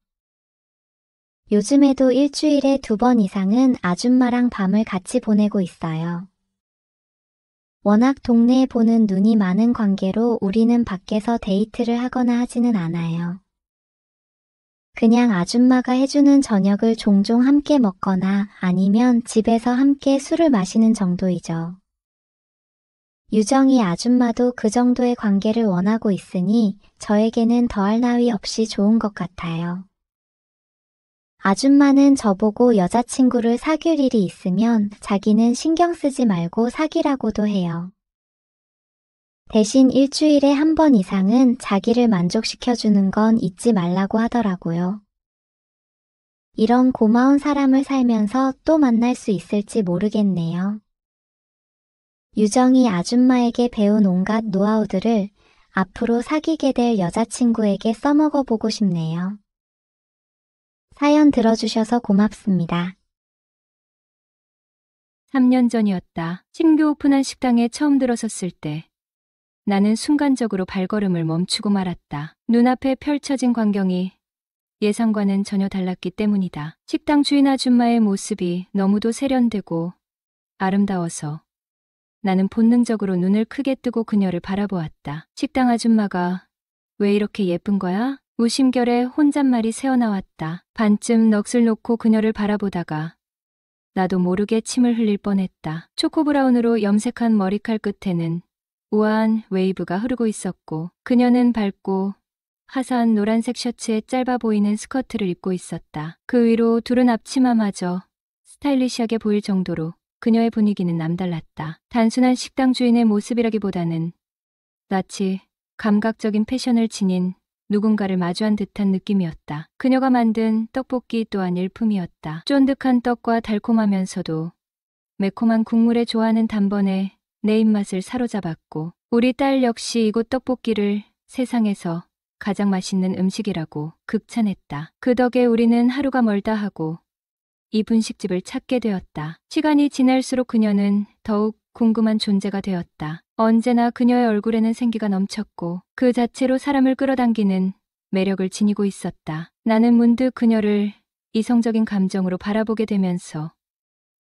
Speaker 3: 요즘에도 일주일에 2번 이상은 아줌마랑 밤을 같이 보내고 있어요. 워낙 동네에 보는 눈이 많은 관계로 우리는 밖에서 데이트를 하거나 하지는 않아요. 그냥 아줌마가 해주는 저녁을 종종 함께 먹거나 아니면 집에서 함께 술을 마시는 정도이죠. 유정이 아줌마도 그 정도의 관계를 원하고 있으니 저에게는 더할 나위 없이 좋은 것 같아요. 아줌마는 저보고 여자친구를 사귈 일이 있으면 자기는 신경 쓰지 말고 사귀라고도 해요. 대신 일주일에 1번 이상은 자기를 만족시켜주는 건 잊지 말라고 하더라고요. 이런 고마운 사람을 살면서 또 만날 수 있을지 모르겠네요. 유정이 아줌마에게 배운 온갖 노하우들을 앞으로 사귀게 될 여자친구에게 써먹어 보고 싶네요. 사연 들어주셔서 고맙습니다.
Speaker 4: 3년 전이었다. 신규 오픈한 식당에 처음 들어섰을 때 나는 순간적으로 발걸음을 멈추고 말았다. 눈앞에 펼쳐진 광경이 예상과는 전혀 달랐기 때문이다. 식당 주인 아줌마의 모습이 너무도 세련되고 아름다워서 나는 본능적으로 눈을 크게 뜨고 그녀를 바라보았다. 식당 아줌마가 왜 이렇게 예쁜 거야? 무심결에 혼잣말이 새어나왔다. 반쯤 넋을 놓고 그녀를 바라보다가 나도 모르게 침을 흘릴 뻔했다. 초코브라운으로 염색한 머리칼 끝에는 우아한 웨이브가 흐르고 있었고 그녀는 밝고 화사한 노란색 셔츠에 짧아 보이는 스커트를 입고 있었다. 그 위로 두른 앞치마마저 스타일리시하게 보일 정도로 그녀의 분위기는 남달랐다. 단순한 식당 주인의 모습이라기보다는 마치 감각적인 패션을 지닌 누군가를 마주한 듯한 느낌이었다. 그녀가 만든 떡볶이 또한 일품이었다. 쫀득한 떡과 달콤하면서도 매콤한 국물에 좋아하는 단번에 내 입맛을 사로잡았고 우리 딸 역시 이곳 떡볶이를 세상에서 가장 맛있는 음식이라고 극찬했다. 그 덕에 우리는 하루가 멀다 하고 이 분식집을 찾게 되었다. 시간이 지날수록 그녀는 더욱 궁금한 존재가 되었다. 언제나 그녀의 얼굴에는 생기가 넘쳤고 그 자체로 사람을 끌어당기는 매력을 지니고 있었다. 나는 문득 그녀를 이성적인 감정으로 바라보게 되면서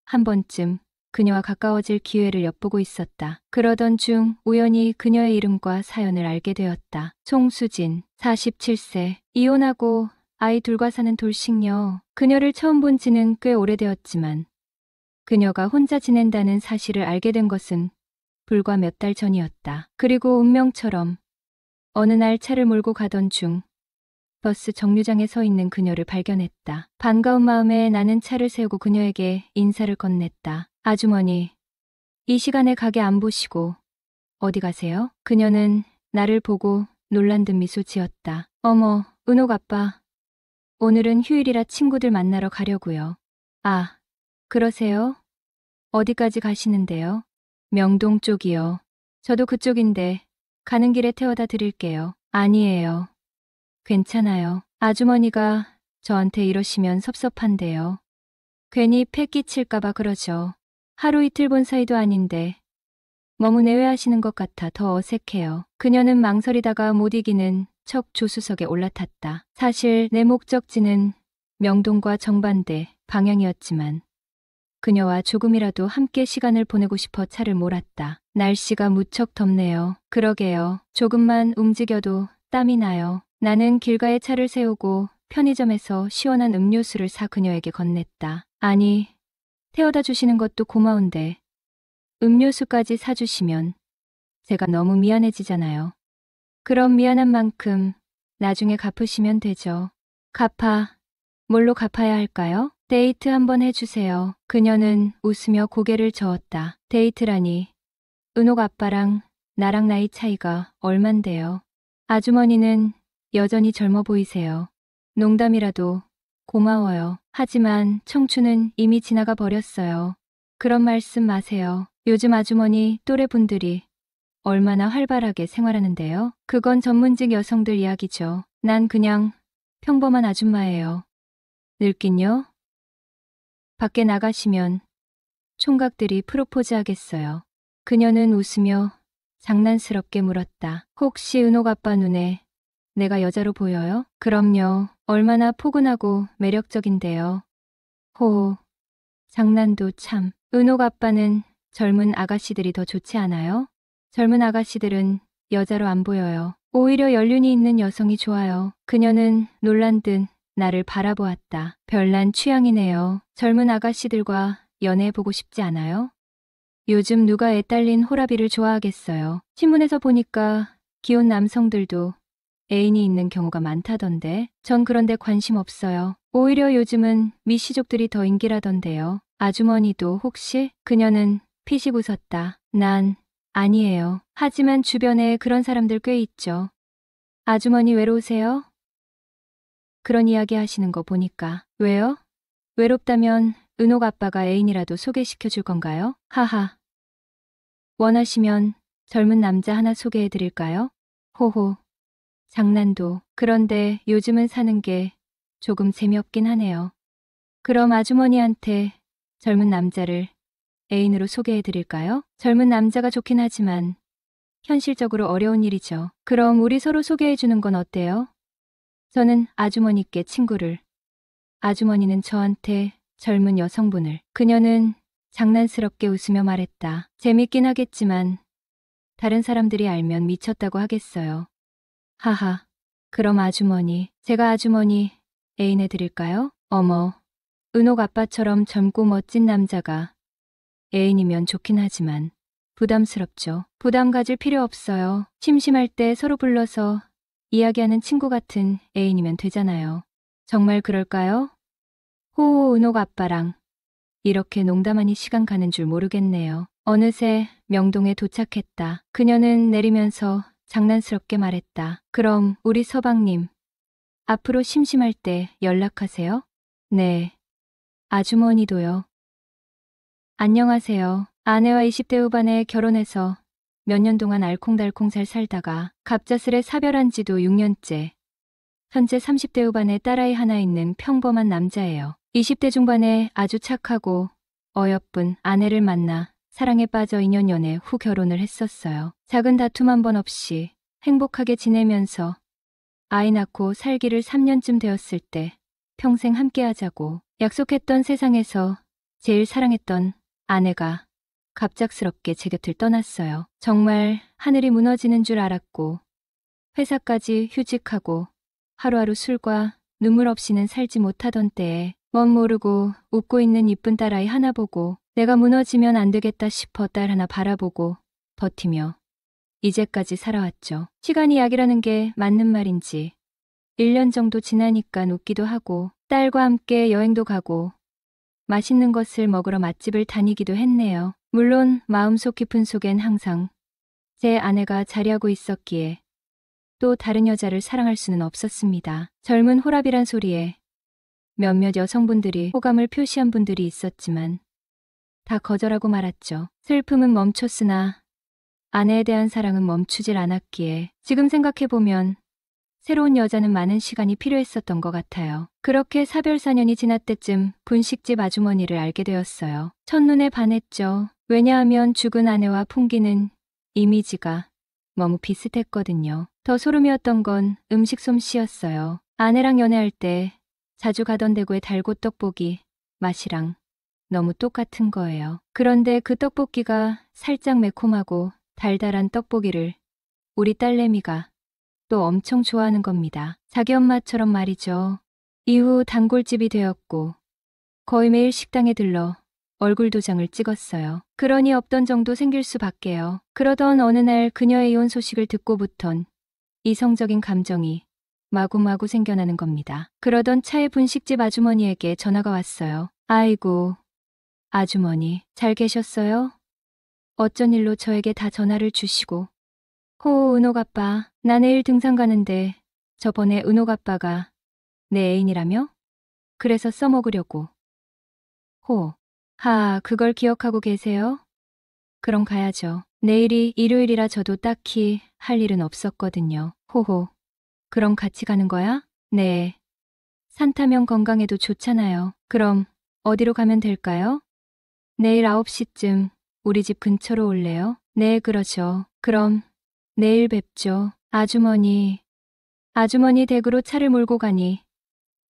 Speaker 4: 한 번쯤 그녀와 가까워질 기회를 엿보고 있었다. 그러던 중 우연히 그녀의 이름과 사연을 알게 되었다. 송수진, 47세, 이혼하고 아이 둘과 사는 돌싱녀. 그녀를 처음 본 지는 꽤 오래되었지만 그녀가 혼자 지낸다는 사실을 알게 된 것은 불과 몇 달 전이었다. 그리고 운명처럼 어느 날 차를 몰고 가던 중 버스 정류장에 서 있는 그녀를 발견했다. 반가운 마음에 나는 차를 세우고 그녀에게 인사를 건넸다. 아주머니, 이 시간에 가게 안 보시고 어디 가세요? 그녀는 나를 보고 놀란 듯 미소 지었다. 어머, 은옥 아빠. 오늘은 휴일이라 친구들 만나러 가려고요. 아, 그러세요? 어디까지 가시는데요? 명동 쪽이요. 저도 그쪽인데 가는 길에 태워다 드릴게요. 아니에요. 괜찮아요. 아주머니가 저한테 이러시면 섭섭한데요. 괜히 패 끼칠까봐 그러죠. 하루 이틀 본 사이도 아닌데 너무 내외하시는 것 같아 더 어색해요. 그녀는 망설이다가 못 이기는 척 조수석에 올라탔다. 사실 내 목적지는 명동과 정반대 방향이었지만 그녀와 조금이라도 함께 시간을 보내고 싶어 차를 몰았다. 날씨가 무척 덥네요. 그러게요. 조금만 움직여도 땀이 나요. 나는 길가에 차를 세우고 편의점에서 시원한 음료수를 사 그녀에게 건넸다. 아니, 태워다 주시는 것도 고마운데 음료수까지 사주시면 제가 너무 미안해지잖아요. 그럼 미안한 만큼 나중에 갚으시면 되죠. 뭘로 갚아야 할까요? 데이트 한번 해주세요. 그녀는 웃으며 고개를 저었다. 데이트라니. 은옥 아빠랑 나랑 나이 차이가 얼만데요. 아주머니는 여전히 젊어 보이세요. 농담이라도 고마워요. 하지만 청춘은 이미 지나가 버렸어요. 그런 말씀 마세요. 요즘 아주머니 또래분들이 얼마나 활발하게 생활하는데요. 그건 전문직 여성들 이야기죠. 난 그냥 평범한 아줌마예요. 늙긴요? 밖에 나가시면 총각들이 프로포즈 하겠어요. 그녀는 웃으며 장난스럽게 물었다. 혹시 은옥 아빠 눈에 내가 여자로 보여요? 그럼요. 얼마나 포근하고 매력적인데요. 호호. 장난도 참. 은옥 아빠는 젊은 아가씨들이 더 좋지 않아요? 젊은 아가씨들은 여자로 안 보여요. 오히려 연륜이 있는 여성이 좋아요. 그녀는 놀란 듯 나를 바라보았다. 별난 취향이네요. 젊은 아가씨들과 연애해보고 싶지 않아요? 요즘 누가 애 딸린 호라비를 좋아하겠어요. 신문에서 보니까 기혼 남성들도 애인이 있는 경우가 많다던데 전 그런데 관심 없어요. 오히려 요즘은 미시족들이 더 인기라던데요. 아주머니도 혹시? 그녀는 피식 웃었다. 난 아니에요. 하지만 주변에 그런 사람들 꽤 있죠. 아주머니 외로우세요? 그런 이야기 하시는 거 보니까. 왜요? 외롭다면 은옥 아빠가 애인이라도 소개시켜 줄 건가요? 하하. 원하시면 젊은 남자 하나 소개해 드릴까요? 호호. 장난도. 그런데 요즘은 사는 게 조금 재미없긴 하네요. 그럼 아주머니한테 젊은 남자를 애인으로 소개해 드릴까요? 젊은 남자가 좋긴 하지만 현실적으로 어려운 일이죠. 그럼 우리 서로 소개해 주는 건 어때요? 저는 아주머니께 친구를, 아주머니는 저한테 젊은 여성분을. 그녀는 장난스럽게 웃으며 말했다. 재밌긴 하겠지만 다른 사람들이 알면 미쳤다고 하겠어요. 하하. 그럼 아주머니, 제가 아주머니 애인해 드릴까요? 어머, 은옥 아빠처럼 젊고 멋진 남자가 애인이면 좋긴 하지만 부담스럽죠. 부담 가질 필요 없어요. 심심할 때 서로 불러서 이야기하는 친구 같은 애인이면 되잖아요. 정말 그럴까요? 호호. 은옥 아빠랑 이렇게 농담하니 시간 가는 줄 모르겠네요. 어느새 명동에 도착했다. 그녀는 내리면서 장난스럽게 말했다. 그럼 우리 서방님, 앞으로 심심할 때 연락하세요. 네. 아주머니도요. 안녕하세요. 아내와 20대 후반에 결혼해서 몇 년 동안 알콩달콩 잘 살다가 갑작스레 사별한 지도 6년째. 현재 30대 후반에 딸아이 하나 있는 평범한 남자예요. 20대 중반에 아주 착하고 어여쁜 아내를 만나 사랑에 빠져 2년 연애 후 결혼을 했었어요. 작은 다툼 한 번 없이 행복하게 지내면서 아이 낳고 살기를 3년쯤 되었을 때 평생 함께하자고 약속했던 세상에서 제일 사랑했던 아내가 갑작스럽게 제 곁을 떠났어요. 정말 하늘이 무너지는 줄 알았고 회사까지 휴직하고 하루하루 술과 눈물 없이는 살지 못하던 때에 멋 모르고 웃고 있는 이쁜 딸아이 하나 보고 내가 무너지면 안 되겠다 싶어 딸 하나 바라보고 버티며 이제까지 살아왔죠. 시간이 약이라는 게 맞는 말인지 1년 정도 지나니까 웃기도 하고 딸과 함께 여행도 가고 맛있는 것을 먹으러 맛집을 다니기도 했네요. 물론 마음속 깊은 속엔 항상 제 아내가 자리하고 있었기에 또 다른 여자를 사랑할 수는 없었습니다. 젊은 호랍이란 소리에 몇몇 여성분들이 호감을 표시한 분들이 있었지만 다 거절하고 말았죠. 슬픔은 멈췄으나 아내에 대한 사랑은 멈추질 않았기에 지금 생각해보면 새로운 여자는 많은 시간이 필요했었던 것 같아요. 그렇게 사별 4년이 지날 때쯤 분식집 아주머니를 알게 되었어요. 첫눈에 반했죠. 왜냐하면 죽은 아내와 풍기는 이미지가 너무 비슷했거든요. 더 소름이었던 건 음식 솜씨였어요. 아내랑 연애할 때 자주 가던 대구의 달고 떡볶이 맛이랑 너무 똑같은 거예요. 그런데 그 떡볶이가 살짝 매콤하고 달달한 떡볶이를 우리 딸내미가 또 엄청 좋아하는 겁니다. 자기 엄마처럼 말이죠. 이후 단골집이 되었고 거의 매일 식당에 들러 얼굴 도장을 찍었어요. 그러니 없던 정도 생길 수밖에요. 그러던 어느 날 그녀의 이혼 소식을 듣고부턴 이성적인 감정이 마구마구 생겨나는 겁니다. 그러던 차에 분식집 아주머니에게 전화가 왔어요. 아이고, 아주머니, 잘 계셨어요? 어쩐 일로 저에게 다 전화를 주시고. 은옥아빠, 나 내일 등산 가는데 저번에 은옥아빠가 내 애인이라며? 그래서 써먹으려고. 그걸 기억하고 계세요? 그럼 가야죠. 내일이 일요일이라 저도 딱히 할 일은 없었거든요. 그럼 같이 가는 거야? 네. 산 타면 건강에도 좋잖아요. 그럼 어디로 가면 될까요? 내일 9시쯤 우리 집 근처로 올래요? 네, 그러죠. 그럼 내일 뵙죠. 아주머니 댁으로 차를 몰고 가니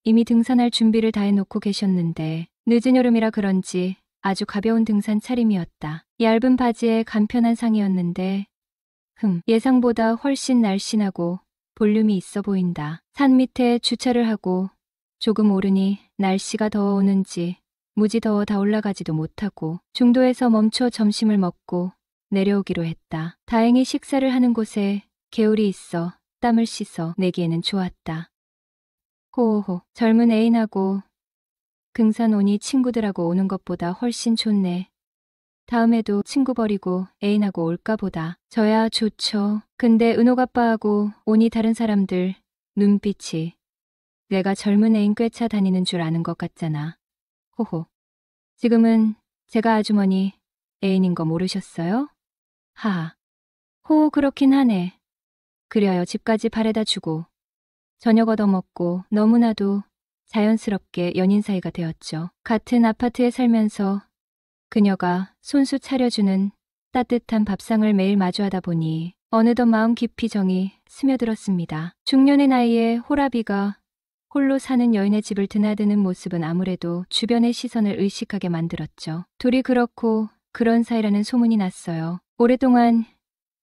Speaker 4: 이미 등산할 준비를 다 해놓고 계셨는데 늦은 여름이라 그런지 아주 가벼운 등산 차림이었다. 얇은 바지에 간편한 상의였는데 예상보다 훨씬 날씬하고 볼륨이 있어 보인다. 산 밑에 주차를 하고 조금 오르니 날씨가 더워오는지 무지 더워 다 올라가지도 못하고 중도에서 멈춰 점심을 먹고 내려오기로 했다. 다행히 식사를 하는 곳에 개울이 있어 땀을 씻어 내기에는 좋았다. 젊은 애인하고 등산 오니 친구들하고 오는 것보다 훨씬 좋네. 다음에도 친구 버리고 애인하고 올까 보다. 저야 좋죠. 근데 은옥아빠하고 오니 다른 사람들 눈빛이 내가 젊은 애인 꿰차 다니는 줄 아는 것 같잖아. 지금은 제가 아주머니 애인인 거 모르셨어요? 그렇긴 하네. 그려요. 집까지 바래다 주고 저녁 얻어먹고 너무나도 자연스럽게 연인 사이가 되었죠. 같은 아파트에 살면서 그녀가 손수 차려주는 따뜻한 밥상을 매일 마주하다 보니 어느덧 마음 깊이 정이 스며들었습니다. 중년의 나이에 호라비가 홀로 사는 여인의 집을 드나드는 모습은 아무래도 주변의 시선을 의식하게 만들었죠. 둘이 그렇고 그런 사이라는 소문이 났어요. 오랫동안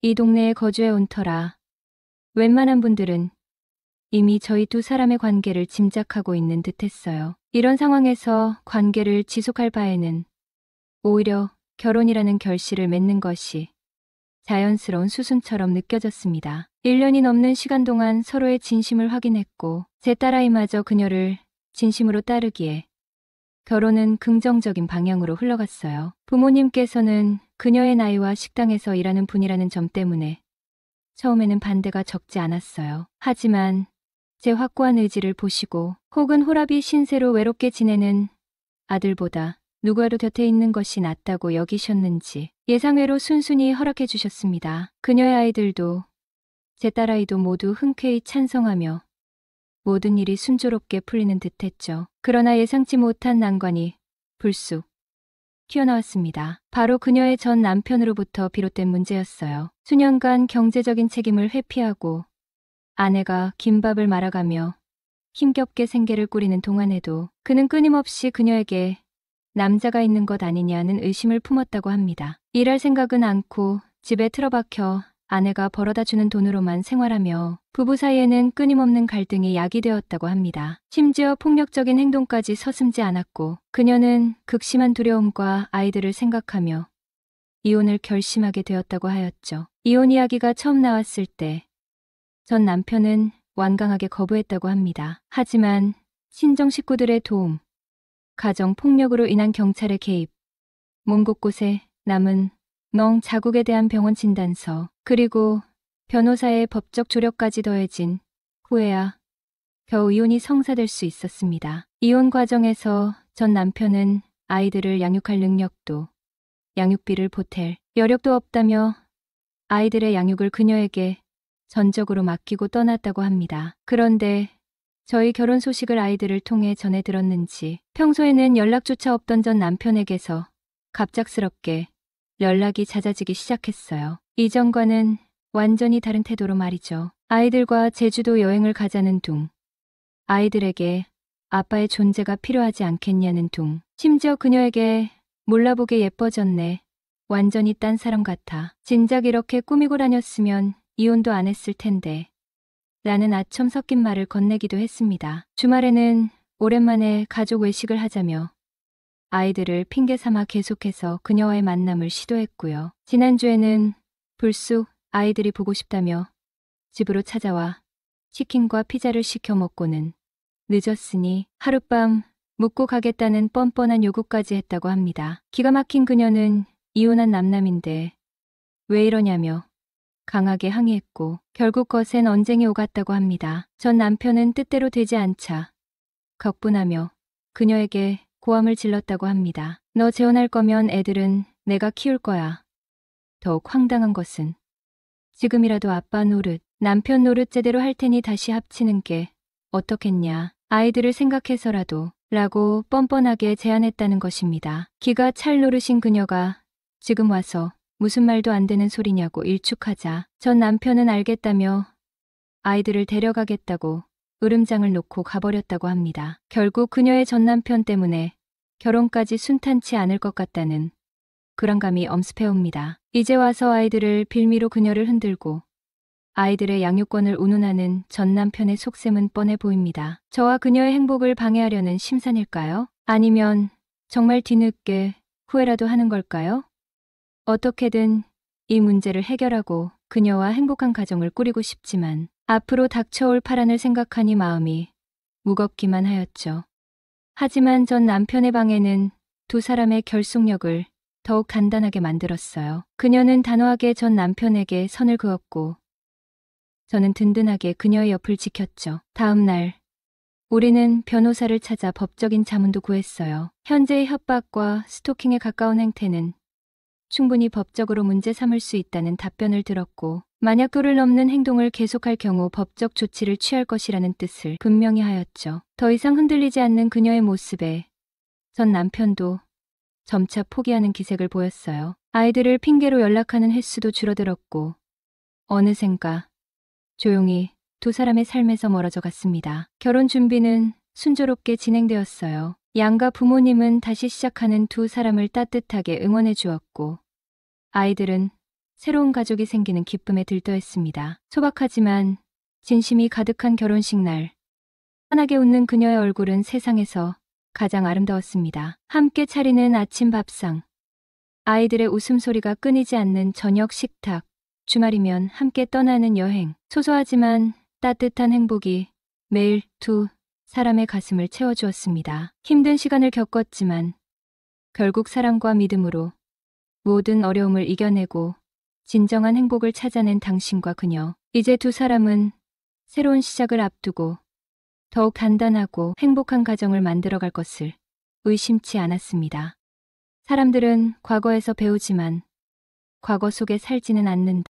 Speaker 4: 이 동네에 거주해 온 터라 웬만한 분들은 이미 저희 두 사람의 관계를 짐작하고 있는 듯했어요. 이런 상황에서 관계를 지속할 바에는 오히려 결혼이라는 결실을 맺는 것이 자연스러운 수순처럼 느껴졌습니다. 1년이 넘는 시간 동안 서로의 진심을 확인했고 제 딸아이마저 그녀를 진심으로 따르기에 결혼은 긍정적인 방향으로 흘러갔어요. 부모님께서는 그녀의 나이와 식당에서 일하는 분이라는 점 때문에 처음에는 반대가 적지 않았어요. 하지만 제 확고한 의지를 보시고 혹은 호라비 신세로 외롭게 지내는 아들보다 누구라도 곁에 있는 것이 낫다고 여기셨는지 예상외로 순순히 허락해 주셨습니다. 그녀의 아이들도 제 딸아이도 모두 흔쾌히 찬성하며 모든 일이 순조롭게 풀리는 듯했죠. 그러나 예상치 못한 난관이 불쑥 튀어나왔습니다. 바로 그녀의 전 남편으로부터 비롯된 문제였어요. 수년간 경제적인 책임을 회피하고 아내가 김밥을 말아가며 힘겹게 생계를 꾸리는 동안에도 그는 끊임없이 그녀에게 남자가 있는 것 아니냐는 의심을 품었다고 합니다. 일할 생각은 않고 집에 틀어박혀 아내가 벌어다 주는 돈으로만 생활하며 부부 사이에는 끊임없는 갈등이 야기되었다고 합니다. 심지어 폭력적인 행동까지 서슴지 않았고 그녀는 극심한 두려움과 아이들을 생각하며 이혼을 결심하게 되었다고 하였죠. 이혼 이야기가 처음 나왔을 때 전 남편은 완강하게 거부했다고 합니다. 하지만 친정 식구들의 도움, 가정 폭력으로 인한 경찰의 개입, 몸 곳곳에 남은 자국에 대한 병원 진단서, 그리고 변호사의 법적 조력까지 더해진 후에야 겨우 이혼이 성사될 수 있었습니다. 이혼 과정에서 전 남편은 아이들을 양육할 능력도, 양육비를 보탤 여력도 없다며 아이들의 양육을 그녀에게 전적으로 맡기고 떠났다고 합니다. 그런데 저희 결혼 소식을 아이들을 통해 전해 들었는지 평소에는 연락조차 없던 전 남편에게서 갑작스럽게 연락이 잦아지기 시작했어요. 이전과는 완전히 다른 태도로 말이죠. 아이들과 제주도 여행을 가자는 둥, 아이들에게 아빠의 존재가 필요하지 않겠냐는 둥, 심지어 그녀에게 몰라보게 예뻐졌네. 완전히 딴 사람 같아. 진작 이렇게 꾸미고 다녔으면 이혼도 안 했을 텐데. 라는 아첨 섞인 말을 건네기도 했습니다. 주말에는 오랜만에 가족 외식을 하자며 아이들을 핑계 삼아 계속해서 그녀와의 만남을 시도했고요. 지난주에는 불쑥 아이들이 보고 싶다며 집으로 찾아와 치킨과 피자를 시켜 먹고는 늦었으니 하룻밤 묵고 가겠다는 뻔뻔한 요구까지 했다고 합니다. 기가 막힌 그녀는 이혼한 남남인데 왜 이러냐며 강하게 항의했고 결국 거센 언쟁이 오갔다고 합니다. 전 남편은 뜻대로 되지 않자 격분하며 그녀에게 고함을 질렀다고 합니다. 너 재혼할 거면 애들은 내가 키울 거야. 더욱 황당한 것은 지금이라도 아빠 노릇, 남편 노릇 제대로 할 테니 다시 합치는 게 어떻겠냐. 아이들을 생각해서라도 라고 뻔뻔하게 제안했다는 것입니다. 기가 찰 노릇인 그녀가 지금 와서 무슨 말도 안 되는 소리냐고 일축하자 전 남편은 알겠다며 아이들을 데려가겠다고 으름장을 놓고 가버렸다고 합니다. 결국 그녀의 전 남편 때문에 결혼까지 순탄치 않을 것 같다는 불안감이 엄습해옵니다. 이제 와서 아이들을 빌미로 그녀를 흔들고 아이들의 양육권을 운운하는 전 남편의 속셈은 뻔해 보입니다. 저와 그녀의 행복을 방해하려는 심산일까요? 아니면 정말 뒤늦게 후회라도 하는 걸까요? 어떻게든 이 문제를 해결하고 그녀와 행복한 가정을 꾸리고 싶지만 앞으로 닥쳐올 파란을 생각하니 마음이 무겁기만 하였죠. 하지만 전 남편의 방해는 두 사람의 결속력을 더욱 단단하게 만들었어요. 그녀는 단호하게 전 남편에게 선을 그었고 저는 든든하게 그녀의 옆을 지켰죠. 다음 날 우리는 변호사를 찾아 법적인 자문도 구했어요. 현재의 협박과 스토킹에 가까운 행태는 충분히 법적으로 문제 삼을 수 있다는 답변을 들었고 만약 도를 넘는 행동을 계속할 경우 법적 조치를 취할 것이라는 뜻을 분명히 하였죠. 더 이상 흔들리지 않는 그녀의 모습에 전 남편도 점차 포기하는 기색을 보였어요. 아이들을 핑계로 연락하는 횟수도 줄어들었고 어느샌가 조용히 두 사람의 삶에서 멀어져 갔습니다. 결혼 준비는 순조롭게 진행되었어요. 양가 부모님은 다시 시작하는 두 사람을 따뜻하게 응원해 주었고 아이들은 새로운 가족이 생기는 기쁨에 들떠했습니다. 소박하지만 진심이 가득한 결혼식 날 환하게 웃는 그녀의 얼굴은 세상에서 가장 아름다웠습니다. 함께 차리는 아침 밥상, 아이들의 웃음소리가 끊이지 않는 저녁 식탁, 주말이면 함께 떠나는 여행, 소소하지만 따뜻한 행복이 매일 두 사람의 가슴을 채워주었습니다. 힘든 시간을 겪었지만 결국 사랑과 믿음으로 모든 어려움을 이겨내고 진정한 행복을 찾아낸 당신과 그녀. 이제 두 사람은 새로운 시작을 앞두고 더욱 단단하고 행복한 가정을 만들어갈 것을 의심치 않았습니다. 사람들은 과거에서 배우지만 과거 속에 살지는 않는다.